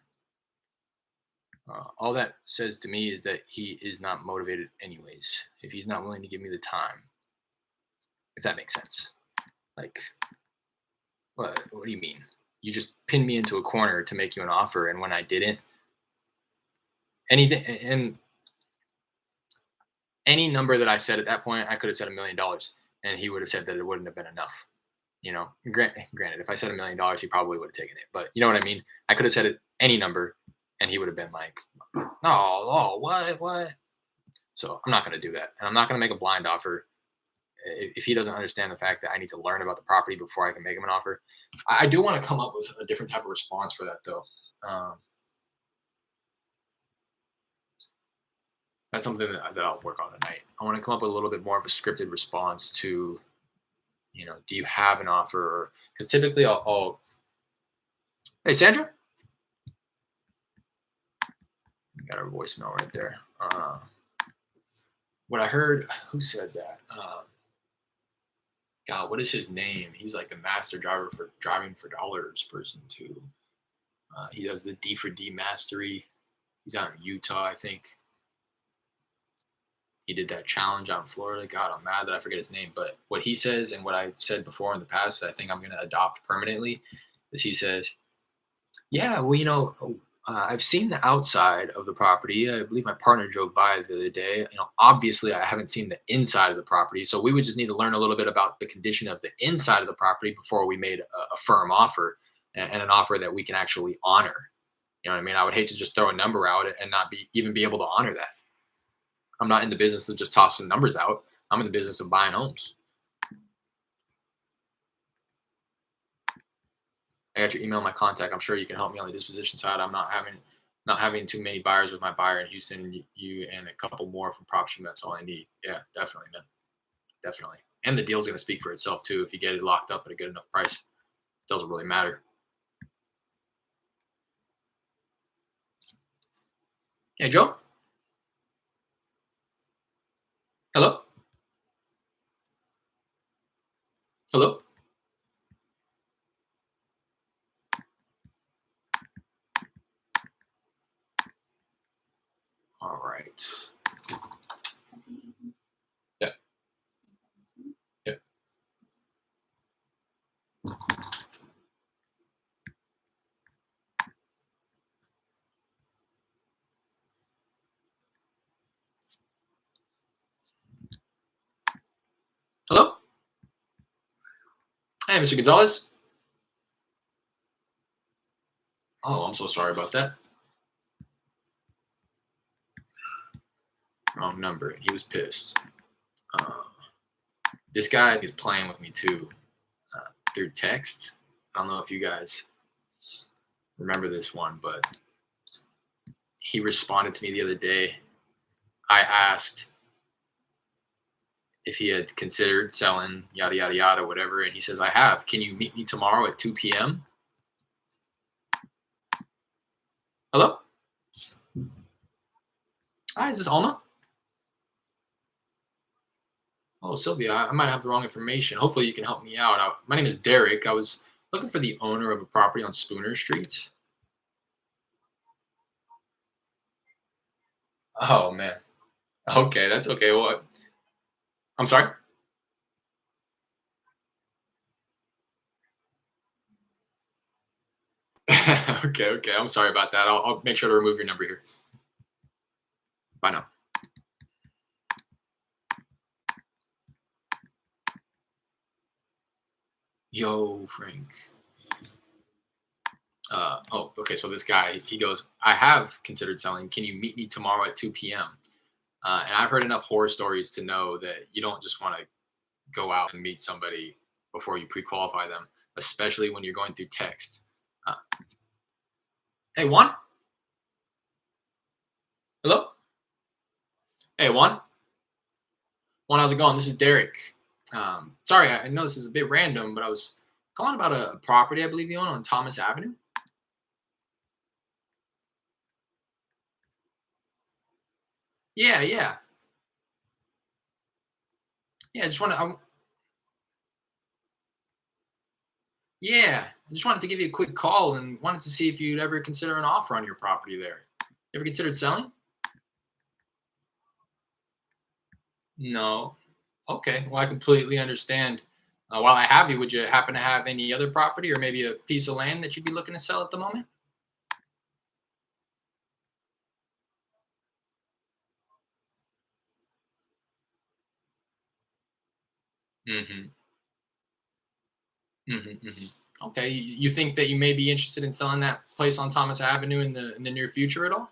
All that says to me is that he is not motivated, anyways. If he's not willing to give me the time, if that makes sense. Like, what do you mean? You just pinned me into a corner to make you an offer, and when I didn't, anything, and any number that I said at that point, I could have said $1 million, and he would have said that it wouldn't have been enough. Granted, if I said $1 million, he probably would have taken it. But you know what I mean? I could have said it any number, and he would have been like, "No, oh, what?" So I'm not going to do that, and I'm not going to make a blind offer if he doesn't understand the fact that I need to learn about the property before I can make him an offer. I do want to come up with a different type of response for that, though. Um, that's something that I'll work on tonight. I want to come up with a little bit more of a scripted response to, do you have an offer? Because typically hey, Sandra, got her voicemail right there. What I heard, who said that? God, what is his name? He's like the master driver for driving for dollars person too. He does the D for D mastery. He's out in Utah, I think. He did that challenge out in Florida. God, I'm mad that I forget his name. But what he says and what I said before in the past that I think I'm going to adopt permanently is he says, yeah, well, I've seen the outside of the property. I believe my partner drove by the other day. Obviously, I haven't seen the inside of the property. So we would just need to learn a little bit about the condition of the inside of the property before we made a firm offer and an offer that we can actually honor. You know what I mean? I would hate to just throw a number out and not even be able to honor that. I'm not in the business of just tossing numbers out. I'm in the business of buying homes. I got your email, my contact. I'm sure you can help me on the disposition side. I'm not having too many buyers with my buyer in Houston. You and a couple more from PropStream. That's all I need. Yeah, definitely, man. Definitely. And the deal's going to speak for itself too. If you get it locked up at a good enough price, it doesn't really matter. Hey, Joe. Hello. Hello. All right. Yeah. Yeah. Hello. Hey, Mr. Gonzalez. Oh, I'm so sorry about that. Wrong number. He was pissed. This guy is playing with me too through text. I don't know if you guys remember this one, but he responded to me the other day. I asked if he had considered selling, yada, yada, yada, whatever. And he says, I have. Can you meet me tomorrow at 2 p.m.? Hello? Hi, is this Alma? Oh, Sylvia, I might have the wrong information. Hopefully you can help me out. My name is Derek. I was looking for the owner of a property on Spooner Street. Oh, man. Okay, that's okay. Well, I'm sorry? Okay, okay. I'm sorry about that. I'll make sure to remove your number here. Bye now. Yo, Frank. Oh, okay. So this guy, he goes, I have considered selling. Can you meet me tomorrow at 2 p.m.? And I've heard enough horror stories to know that you don't just want to go out and meet somebody before you pre-qualify them, especially when you're going through text. Uh, hey, Juan. Hello. Hey, Juan. Juan, how's it going? This is Derek. Sorry, I know this is a bit random, but I was calling about a property I believe you own on Thomas Avenue. Yeah, yeah, yeah. I just want to. Yeah, I just wanted to give you a quick call and wanted to see if you'd ever consider an offer on your property there. You ever considered selling? No. Okay. Well, I completely understand. While I have you, would you happen to have any other property or maybe a piece of land that you'd be looking to sell at the moment? Mm-hmm. Mm-hmm. Mm-hmm. Okay. You think that you may be interested in selling that place on Thomas Avenue in the near future at all?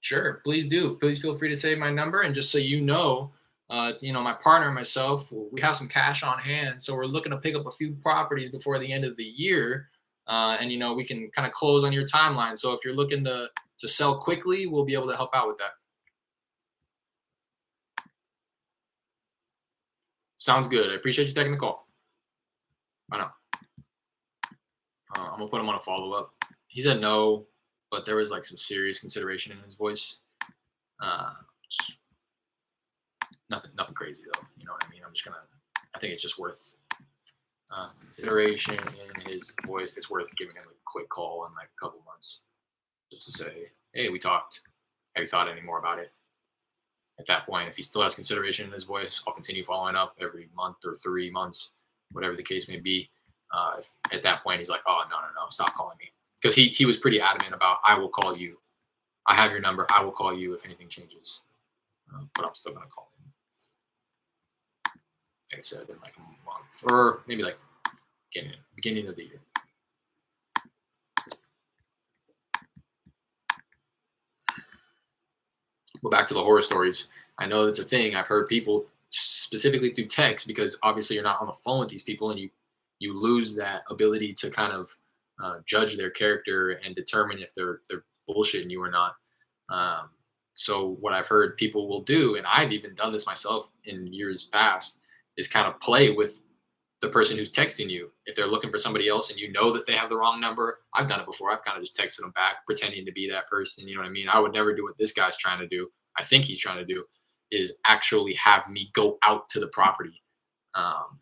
Sure, please do. Please feel free to save my number. And just so you know, it's my partner and myself. We have some cash on hand, so we're looking to pick up a few properties before the end of the year, and we can kind of close on your timeline. So if you're looking to sell quickly, we'll be able to help out with that. Sounds good. I appreciate you taking the call. I know. I'm gonna put him on a follow up. He said no, but there was like some serious consideration in his voice. Uh, nothing crazy though. You know what I mean? I'm just gonna. I think it's just worth iteration in his voice. It's worth giving him a quick call in like a couple months just to say, hey, we talked. Have you thought any more about it? At that point, if he still has consideration in his voice, I'll continue following up every month or 3 months, whatever the case may be. If at that point he's like, oh, no, no, no, stop calling me. Because he was pretty adamant about, I will call you. I have your number. I will call you if anything changes. But I'm still going to call him. Like I said, in like a month or maybe like beginning of the year. But back to the horror stories. I know it's a thing. I've heard people specifically through text because obviously you're not on the phone with these people and you lose that ability to kind of judge their character and determine if they're bullshitting you or not. Um, so what I've heard people will do, and I've even done this myself in years past, is kind of play with the person who's texting you. If they're looking for somebody else and you know that they have the wrong number, I've done it before. I've kind of just texted them back, pretending to be that person. You know what I mean? I would never do what this guy's trying to do. I think he's trying to do is actually have me go out to the property um,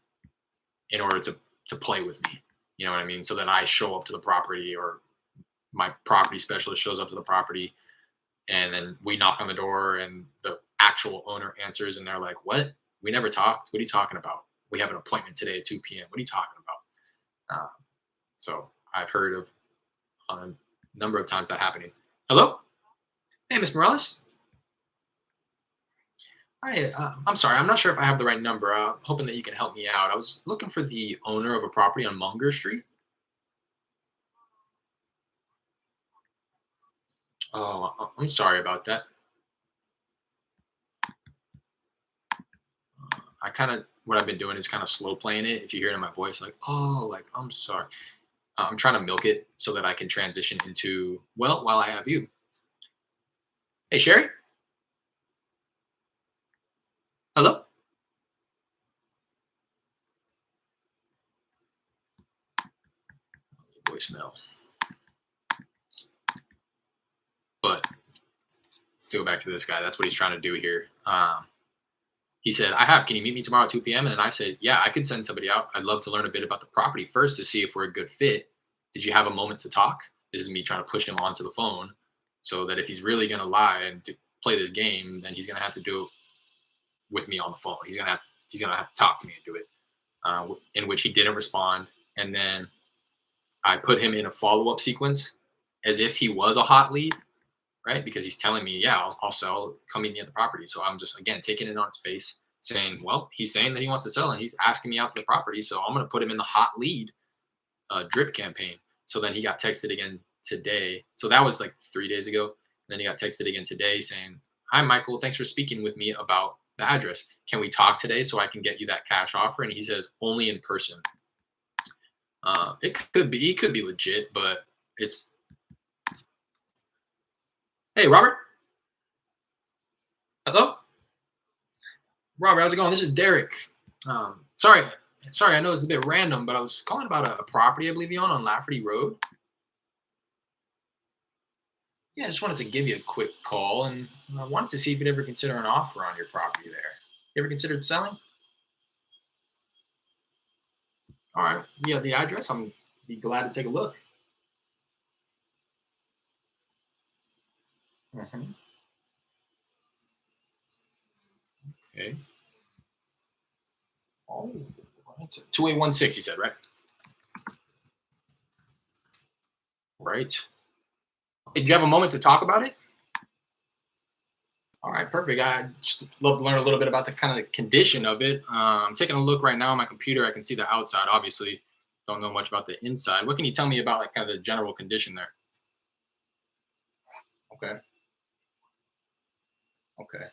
in order to play with me. You know what I mean? So that I show up to the property or my property specialist shows up to the property and then we knock on the door and the actual owner answers and they're like, what? We never talked. What are you talking about? We have an appointment today at 2 p.m. What are you talking about? So I've heard of on a number of times that happening. Hello? Hey, Miss Morales. Hi, I'm sorry. I'm not sure if I have the right number. Hoping that you can help me out. I was looking for the owner of a property on Munger Street. Oh, I'm sorry about that. I kind of what I've been doing is kind of slow playing it. If you hear it in my voice, like, oh, like I'm sorry. I'm trying to milk it so that I can transition into, well, while I have you. Hey, Sherry. Hello. Voicemail. But to go back to this guy, that's what he's trying to do here. He said, can you meet me tomorrow at 2 p.m.? And I said, yeah, I could send somebody out. I'd love to learn a bit about the property first to see if we're a good fit. Did you have a moment to talk? This is me trying to push him onto the phone so that if he's really going to lie and play this game, then he's going to have to do it with me on the phone. He's going to have to talk to me and do it, in which he didn't respond. And then I put him in a follow-up sequence as if he was a hot lead, right? Because he's telling me, yeah, I'll sell, come meet me at the property. So I'm just, again, taking it on its face, saying, well, he's saying that he wants to sell and he's asking me out to the property. So I'm going to put him in the hot lead drip campaign. So then he got texted again today. So that was like 3 days ago. And then he got texted again today saying, hi, Michael, thanks for speaking with me about the address. Can we talk today so I can get you that cash offer? And he says, only in person. It could be legit, but it's, hey, Robert. Hello? Robert, how's it going? This is Derek. Sorry, I know it's a bit random, but I was calling about a property I believe you own on Lafferty Road. Yeah, I just wanted to give you a quick call, and I wanted to see if you'd ever consider an offer on your property there. You ever considered selling? All right, yeah, the address. I'm be glad to take a look. Hmm. Okay. Oh, it's 2816. You said, right? Right. Hey, do you have a moment to talk about it? All right, perfect. I just love to learn a little bit about the kind of condition of it. I'm taking a look right now on my computer. I can see the outside. Obviously, don't know much about the inside. What can you tell me about like kind of the general condition there? Okay. Okay.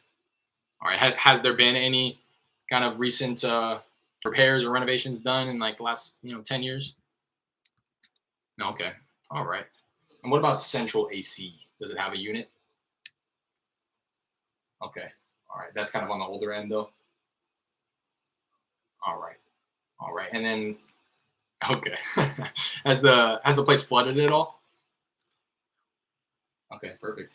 All right. Has there been any kind of recent repairs or renovations done in like the last 10 years? No. Okay. All right. And what about central AC? Does it have a unit? Okay. All right. That's kind of on the older end though. All right. All right. And then okay. Has the place flooded at all? Okay, perfect.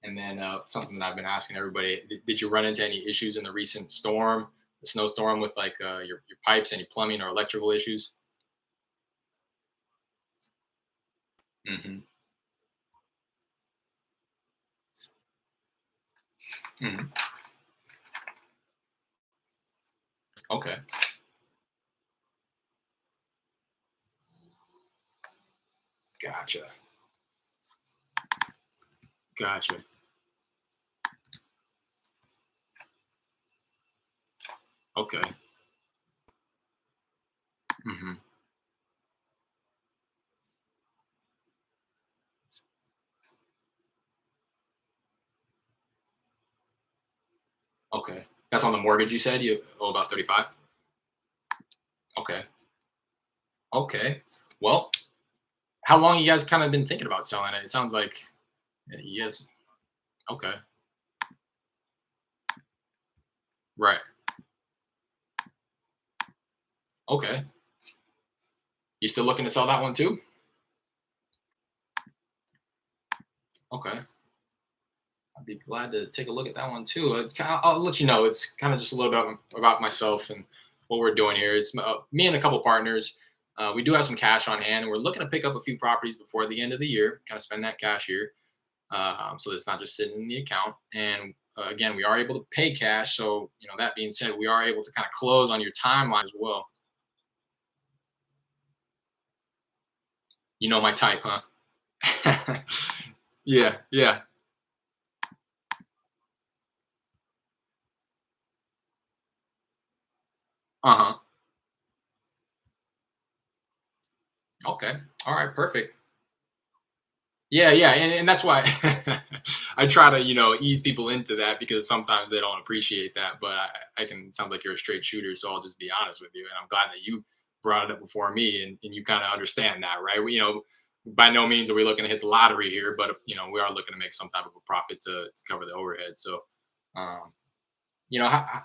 And then something that I've been asking everybody: did you run into any issues in the recent storm, the snowstorm, with like your pipes, any plumbing or electrical issues? Hmm. Hmm. Okay, gotcha, gotcha. Okay. Hmm. Okay, that's on the mortgage. You said you owe about 35. Okay, okay. Well, how long you guys kind of been thinking about selling it? It sounds like you guys. Okay, right. Okay, you still looking to sell that one too? Okay. I'd be glad to take a look at that one too. I'll let you know. It's kind of just a little bit about myself and what we're doing here. It's me and a couple partners. We do have some cash on hand, and we're looking to pick up a few properties before the end of the year. Kind of spend that cash here, so it's not just sitting in the account. And again, we are able to pay cash. So that being said, we are able to kind of close on your timeline as well. You know my type, huh? Yeah, yeah. Uh huh. Okay. All right. Perfect. Yeah, yeah, and that's why I try to, ease people into that because sometimes they don't appreciate that. But I can, sounds like you're a straight shooter. So I'll just be honest with you. And I'm glad that you brought it up before me and you kind of understand that, right? By no means are we looking to hit the lottery here, but, we are looking to make some type of a profit to cover the overhead. So, um,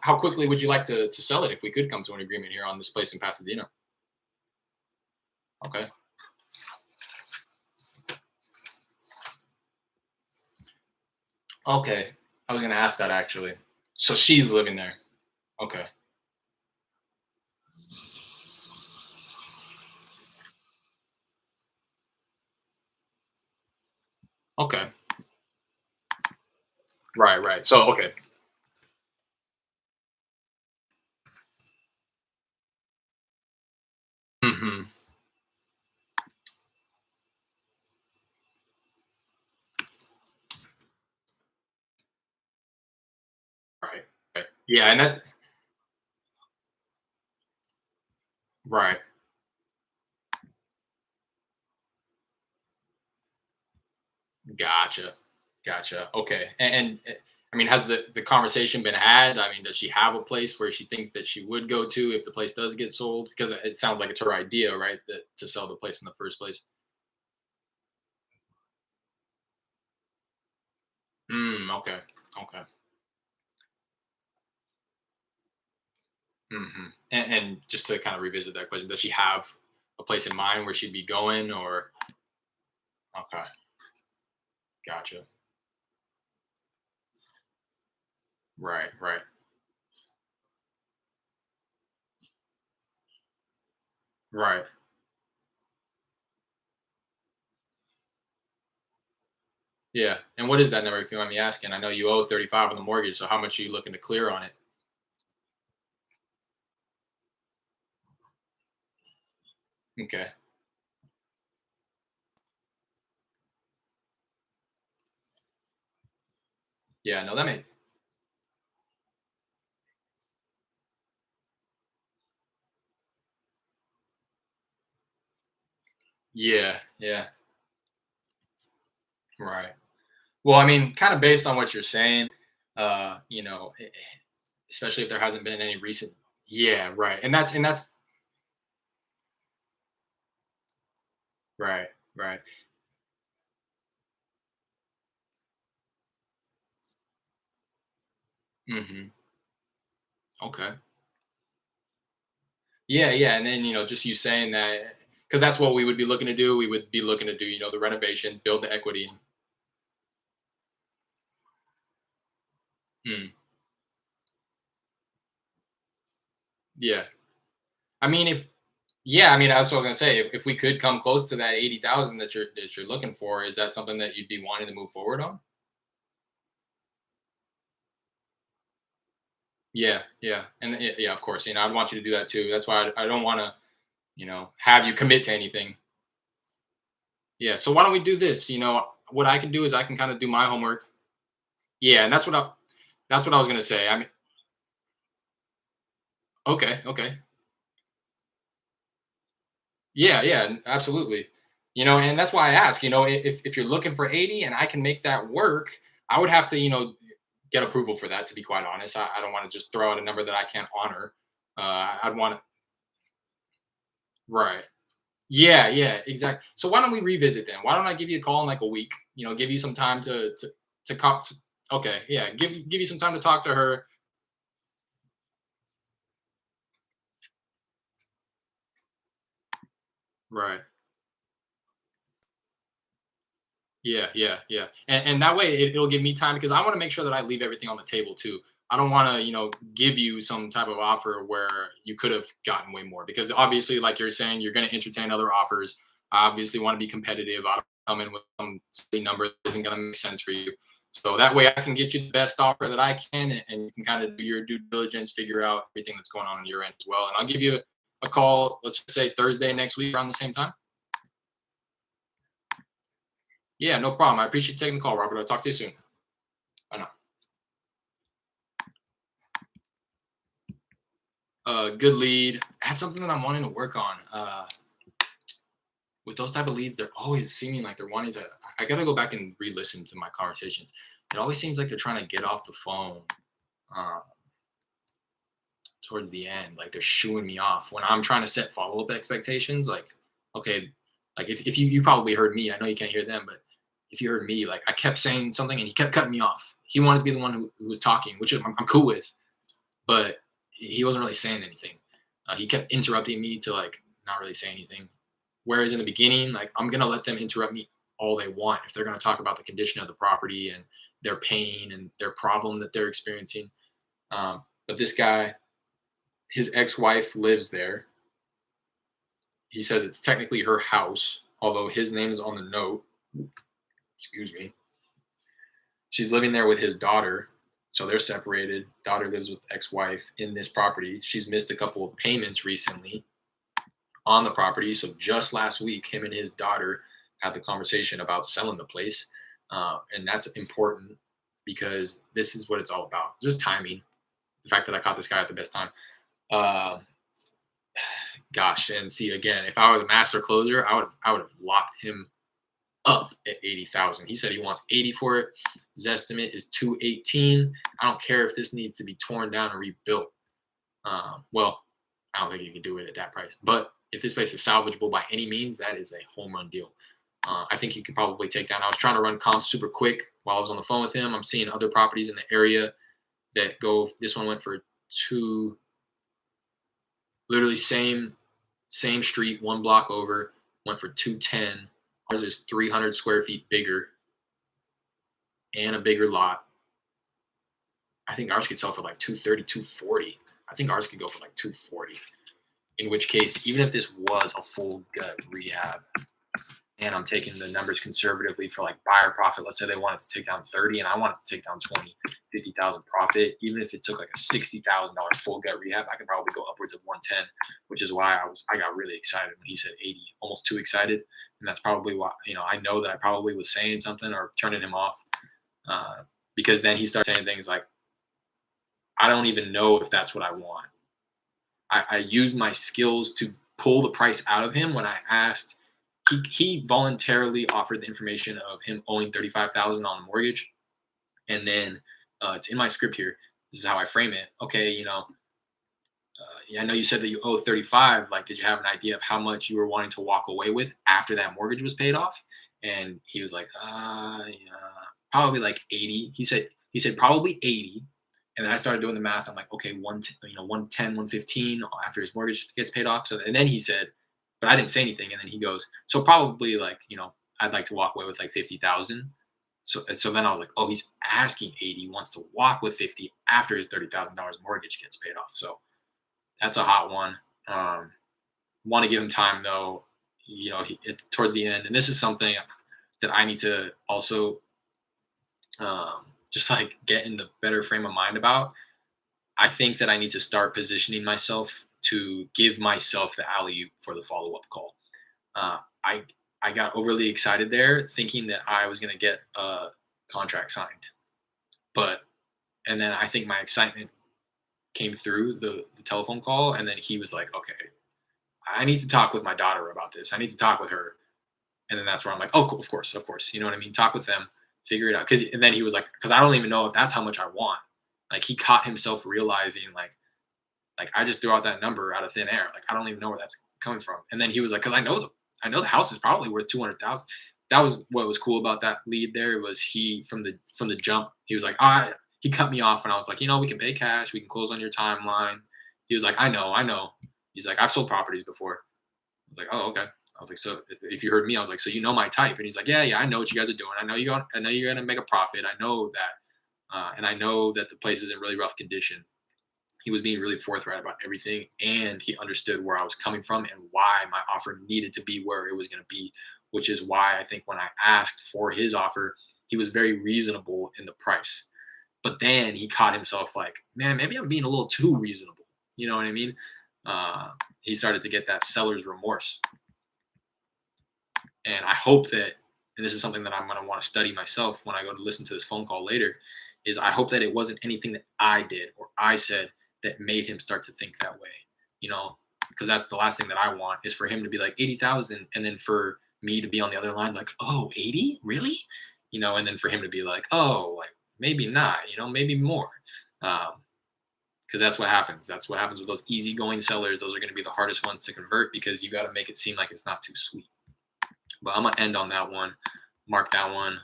how quickly would you like to sell it if we could come to an agreement here on this place in Pasadena? Okay. Okay. I was going to ask that actually. So she's living there. Okay. Okay. Right, right. So, okay. Hmm. Right. Right. Yeah. And that, right. Gotcha. Gotcha. Okay. I mean, has the conversation been had? I mean, does she have a place where she thinks that she would go to if the place does get sold? Because it sounds like it's her idea, right? That to sell the place in the first place. Okay. Okay. And just to kind of revisit that question, does she have a place in mind where she'd be going, or okay, gotcha. Right, right, right. Yeah. And what is that number, if you mind me asking? I know you owe 35 on the mortgage, so how much are you looking to clear on it? Okay. Yeah. No, that may. Yeah. Yeah. Right. Well, I mean, kind of based on what you're saying, especially if there hasn't been any recent. Yeah. Right. And that's right. Right. Hmm. Okay. Yeah, yeah, and then just you saying that because that's what we would be looking to do. We would be looking to do, the renovations, build the equity. Mm, yeah, I mean, if yeah, I mean, that's what I was gonna say. If we could come close to that 80,000 that you're looking for, is that something that you'd be wanting to move forward on? Yeah, yeah, and yeah, of course. I'd want you to do that too. That's why I don't want to, have you commit to anything. Yeah. So why don't we do this? What I can do is I can kind of do my homework. Yeah, and that's what I was gonna say. I mean, okay, okay. Yeah, yeah, absolutely. And that's why I ask, if you're looking for 80 and I can make that work, I would have to, get approval for that, to be quite honest. I don't want to just throw out a number that I can't honor. I'd want to, right. Yeah, yeah, exactly. So why don't we revisit then? Why don't I give you a call in like a week? Give you some time to talk to, okay, yeah, give you some time to talk to her. Right. Yeah, yeah, yeah. And that way it'll give me time because I want to make sure that I leave everything on the table too. I don't want to, give you some type of offer where you could have gotten way more because obviously, like you're saying, you're going to entertain other offers. I obviously want to be competitive. I don't come in with some silly number that isn't going to make sense for you. So that way I can get you the best offer that I can and you can kind of do your due diligence, figure out everything that's going on your end as well. And I'll give you a call, let's say Thursday next week around the same time. Yeah, no problem. I appreciate you taking the call, Robert. I'll talk to you soon. Bye now. Good lead. That's something that I'm wanting to work on. With those type of leads, they're always seeming like they're wanting to. I gotta go back and re-listen to my conversations. it always seems like they're trying to get off the phone um, towards the end. Like they're shooing me off when I'm trying to set follow up expectations. Like, okay, like if you probably heard me, I know you can't hear them, but if you heard me, like I kept saying something and he kept cutting me off. He wanted to be the one who was talking, which I'm cool with, but he wasn't really saying anything. He kept interrupting me to like not really say anything. Whereas in the beginning, like I'm gonna let them interrupt me all they want if they're gonna talk about the condition of the property and their pain and their problem that they're experiencing. But this guy, his ex-wife lives there. He says it's technically her house, although his name is on the note. Excuse me. She's living there with his daughter. So they're separated. Daughter lives with ex-wife in this property. She's missed a couple of payments recently on the property. So just last week, him and his daughter had the conversation about selling the place. And that's important because this is what it's all about. Just timing. The fact that I caught this guy at the best time. Uh, Gosh, and see again, if I was a master closer, I would have locked him up at 80,000. He said he wants 80 for it. His estimate is 218. I don't care if this needs to be torn down and rebuilt. Well, I don't think you can do it at that price. But if this place is salvageable by any means, that is a home run deal. I think you could probably take down. I was trying to run comps super quick while I was on the phone with him. I'm seeing other properties in the area that go. This one went for two, literally same street, one block over, went for 210. Ours is 300 square feet bigger and a bigger lot. I think ours could sell for like 230, 240. I think ours could go for like 240. In which case, even if this was a full gut rehab, and I'm taking the numbers conservatively for like buyer profit, let's say they wanted to take down 30 and I wanted to take down 20, 50,000 profit, even if it took like a $60,000 full gut rehab, I could probably go upwards of 110, which is why I got really excited when he said 80, almost too excited. And that's probably why, I know that I probably was saying something or turning him off because then he started saying things like, I don't even know if that's what I want. I used my skills to pull the price out of him when I asked. He voluntarily offered the information of him owing 35,000 on the mortgage, and then it's in my script here. This is how I frame it. Okay, I know you said that you owe 35. Like, did you have an idea of how much you were wanting to walk away with after that mortgage was paid off? And he was like, yeah, probably like 80. He said probably 80. And then I started doing the math. I'm like, okay, 110, 115 after his mortgage gets paid off. So and then he said, but I didn't say anything. And then he goes, so probably like, I'd like to walk away with like 50,000. So then I was like, oh, he's asking 80, wants to walk with 50 after his $30,000 mortgage gets paid off. So that's a hot one. Want to give him time though, towards the end. And this is something that I need to also just like get in the better frame of mind about. I think that I need to start positioning myself to give myself the alley-oop for the follow-up call. I got overly excited there, thinking that I was going to get a contract signed, and then I think my excitement came through the telephone call, and then he was like, "Okay, I need to talk with my daughter about this. I need to talk with her," and then that's where I'm like, "Oh, of course, you know what I mean? Talk with them, figure it out." And then he was like, "Because I don't even know if that's how much I want." Like he caught himself realizing like I just threw out that number out of thin air. Like I don't even know where that's coming from. And then he was like, because I know the house is probably worth 200,000. That was what was cool about that lead there was he from the jump, he was like, he cut me off and I was like, we can pay cash, we can close on your timeline. He was like, I know. He's like, I've sold properties before. I was like, oh, okay. I was like, so if you heard me, I was like, so you know my type. And he's like, yeah, I know what you guys are doing. I know you're gonna make a profit. I know that, and I know that the place is in really rough condition. He was being really forthright about everything, and he understood where I was coming from and why my offer needed to be where it was going to be, which is why I think when I asked for his offer, he was very reasonable in the price. But then he caught himself like, man, maybe I'm being a little too reasonable. You know what I mean? He started to get that seller's remorse. And I hope that, and this is something that I'm going to want to study myself when I go to listen to this phone call later, is I hope that it wasn't anything that I did or I said that made him start to think that way, because that's the last thing that I want is for him to be like 80,000 and then for me to be on the other line like, oh, 80, really? And then for him to be like, oh, like maybe not, maybe more. Because that's what happens. That's what happens with those easygoing sellers. Those are going to be the hardest ones to convert because you got to make it seem like it's not too sweet. But I'm going to end on that one. Mark that one.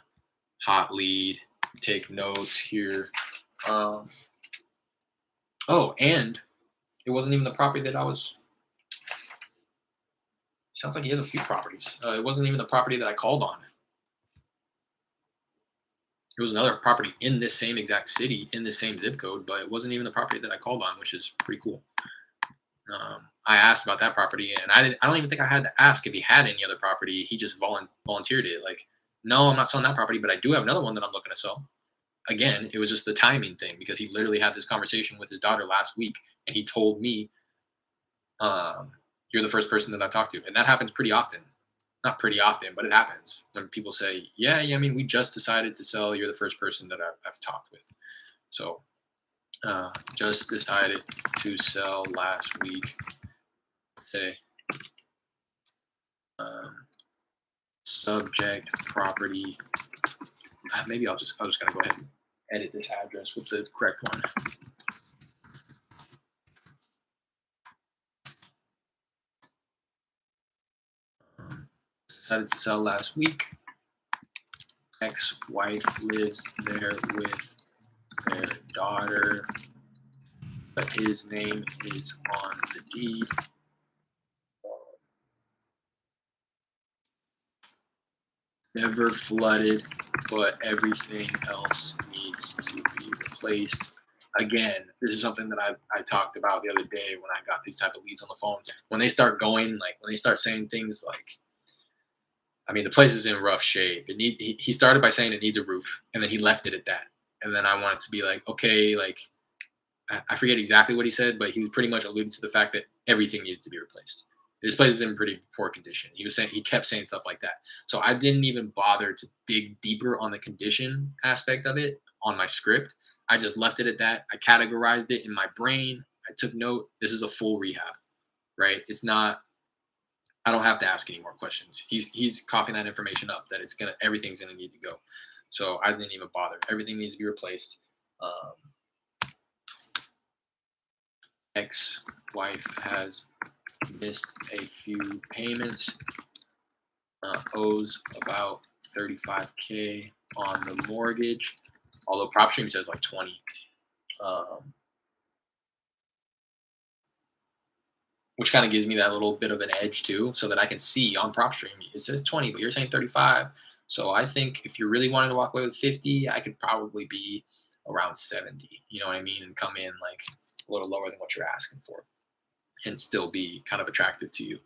Hot lead. Take notes here. Oh, and it wasn't even the property that I was. Sounds like he has a few properties. It wasn't even the property that I called on. It was another property in this same exact city, in this same zip code, but it wasn't even the property that I called on, which is pretty cool. I asked about that property, and I don't even think I had to ask if he had any other property. He just volunteered it. Like, no, I'm not selling that property, but I do have another one that I'm looking to sell. Again, it was just the timing thing because he literally had this conversation with his daughter last week, and he told me, "You're the first person that I talked to," and that happens pretty often. Not pretty often, but it happens when people say, "Yeah, I mean, we just decided to sell. You're the first person that I've talked with." So, just decided to sell last week. Say, subject property. Maybe I'll just gonna go ahead and edit this address with the correct one. Decided to sell last week. Ex-wife lives there with their daughter, but his name is on the deed. Never flooded, but everything else needs to be replaced. Again, this is something that I talked about the other day when I got these type of leads on the phone. When they start going, like when they start saying things like, I mean, the place is in rough shape. He started by saying it needs a roof, and then he left it at that. And then I wanted to be like, okay, like I forget exactly what he said, but he was pretty much alluding to the fact that everything needed to be replaced. This place is in pretty poor condition. He kept saying stuff like that. So I didn't even bother to dig deeper on the condition aspect of it on my script. I just left it at that. I categorized it in my brain. I took note. This is a full rehab, right? It's not. I don't have to ask any more questions. He's coughing that information up that everything's gonna need to go. So I didn't even bother. Everything needs to be replaced. Um, Ex-wife has missed a few payments, owes about 35K on the mortgage, although PropStream says like 20. Which kind of gives me that little bit of an edge too, so that I can see on PropStream it says 20, but you're saying 35. So I think if you're really wanting to walk away with 50, I could probably be around 70. You know what I mean, and come in like a little lower than what you're asking for, and still be kind of attractive to you.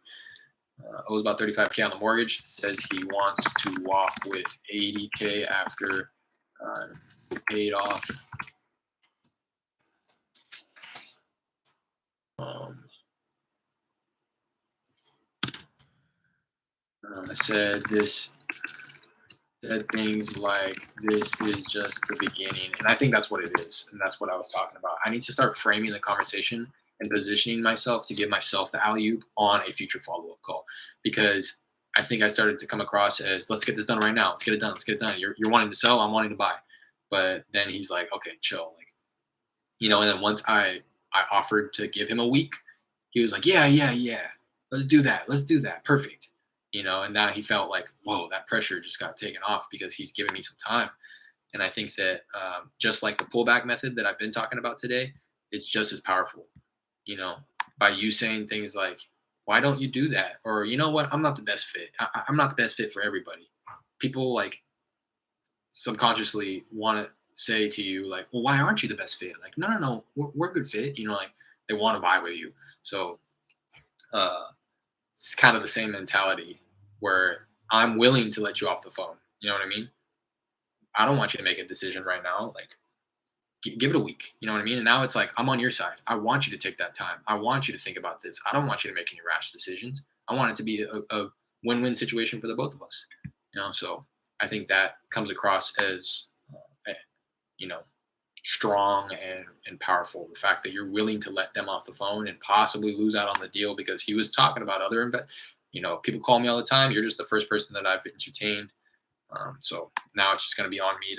Owes about 35K on the mortgage. Says he wants to walk with 80K after paid off. I said things like this is just the beginning, and I think that's what it is, and that's what I was talking about. I need to start framing the conversation and positioning myself to give myself the alley-oop on a future follow-up call, because I think I started to come across as, let's get this done right now, let's get it done, let's get it done. You're wanting to sell, I'm wanting to buy. But then he's like, okay, chill, like, and then once I offered to give him a week, he was like, yeah, let's do that, perfect. And now he felt like, whoa, that pressure just got taken off because he's giving me some time. And I think that just like the pullback method that I've been talking about today, it's just as powerful, by you saying things like, why don't you do that? Or, you know what, I'm not the best fit. I'm not the best fit for everybody. People like subconsciously want to say to you like, well, why aren't you the best fit? Like, no, we're a good fit. Like they want to vibe with you. So it's kind of the same mentality where I'm willing to let you off the phone. You know what I mean? I don't want you to make a decision right now. Like, give it a week. You know what I mean? And now it's like, I'm on your side. I want you to take that time. I want you to think about this. I don't want you to make any rash decisions. I want it to be a win-win situation for the both of us. So I think that comes across as, strong and powerful. The fact that you're willing to let them off the phone and possibly lose out on the deal because he was talking about other people call me all the time. You're just the first person that I've entertained. So now it's just going to be on me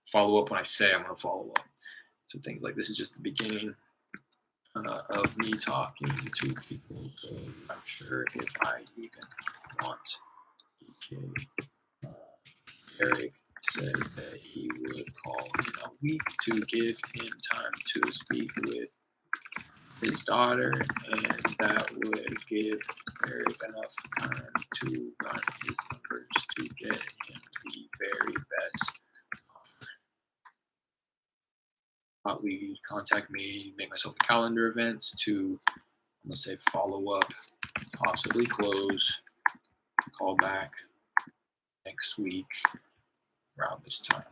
follow up when I say I'm going to follow up. So things like this is just the beginning of me talking to people. So I'm not sure if I even want EK. Eric said that he would call in a week to give him time to speak with his daughter, and that would give Eric enough time to run his numbers to get him the very best. Probably contact me, make myself a calendar events to, I'm gonna say, follow up, possibly close, call back next week around this time.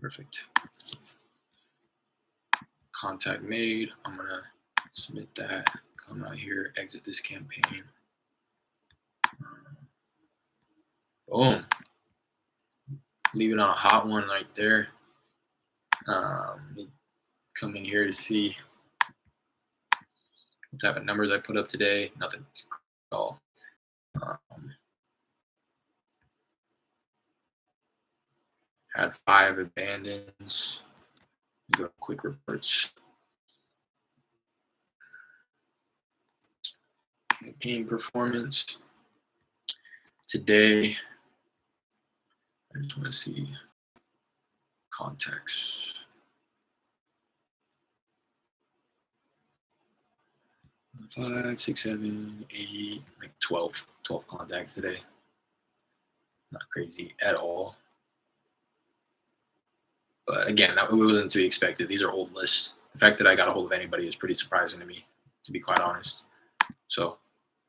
Perfect. Contact made. I'm gonna submit that. Come out here, exit this campaign. Boom. Leave it on a hot one right there. Come in here to see what type of numbers I put up today. Nothing to call. Had 5 abandons. Go to quick reports. Campaign performance. Today, I just want to see contacts. 5, 6, 7, 8, like 12 contacts today. Not crazy at all. But again, it wasn't to be expected. These are old lists. The fact that I got a hold of anybody is pretty surprising to me, to be quite honest. So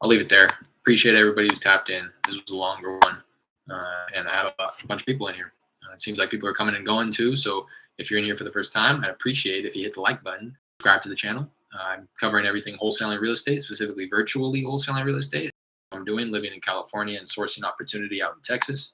I'll leave it there. Appreciate everybody who's tapped in. This was a longer one, and I had a bunch of people in here. It seems like people are coming and going too. So if you're in here for the first time, I'd appreciate if you hit the like button, subscribe to the channel. I'm covering everything wholesaling real estate, specifically virtually wholesaling real estate. I'm doing living in California and sourcing opportunity out in Texas.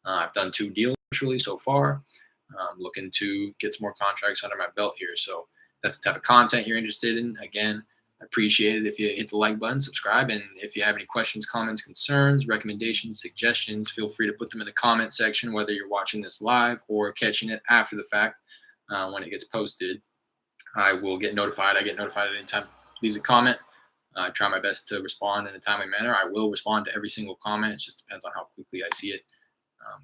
I've done 2 deals virtually so far. I'm looking to get some more contracts under my belt here. So that's the type of content you're interested in. Again, I appreciate it if you hit the like button, subscribe, and if you have any questions, comments, concerns, recommendations, suggestions, feel free to put them in the comment section, whether you're watching this live or catching it after the fact when it gets posted. I will get notified. I get notified at any time. Leaves a comment. I try my best to respond in a timely manner. I will respond to every single comment. It just depends on how quickly I see it.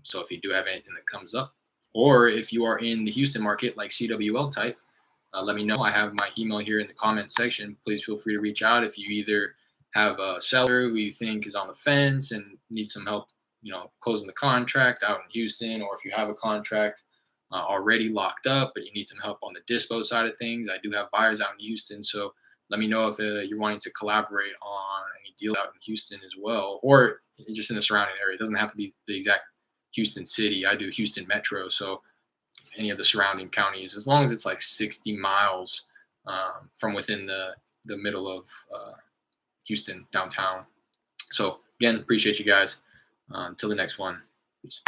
So if you do have anything that comes up, or if you are in the Houston market like CWL type, let me know. I have my email here in the comment section. Please feel free to reach out if you either have a seller who you think is on the fence and needs some help, closing the contract out in Houston, or if you have a contract already locked up but you need some help on the dispo side of things. I do have buyers out in Houston, so let me know if you're wanting to collaborate on any deal out in Houston as well, or just in the surrounding area. It doesn't have to be the exact Houston city. I do Houston Metro, so any of the surrounding counties, as long as it's like 60 miles from within the middle of Houston downtown. So again, appreciate you guys. Until the next one. Peace.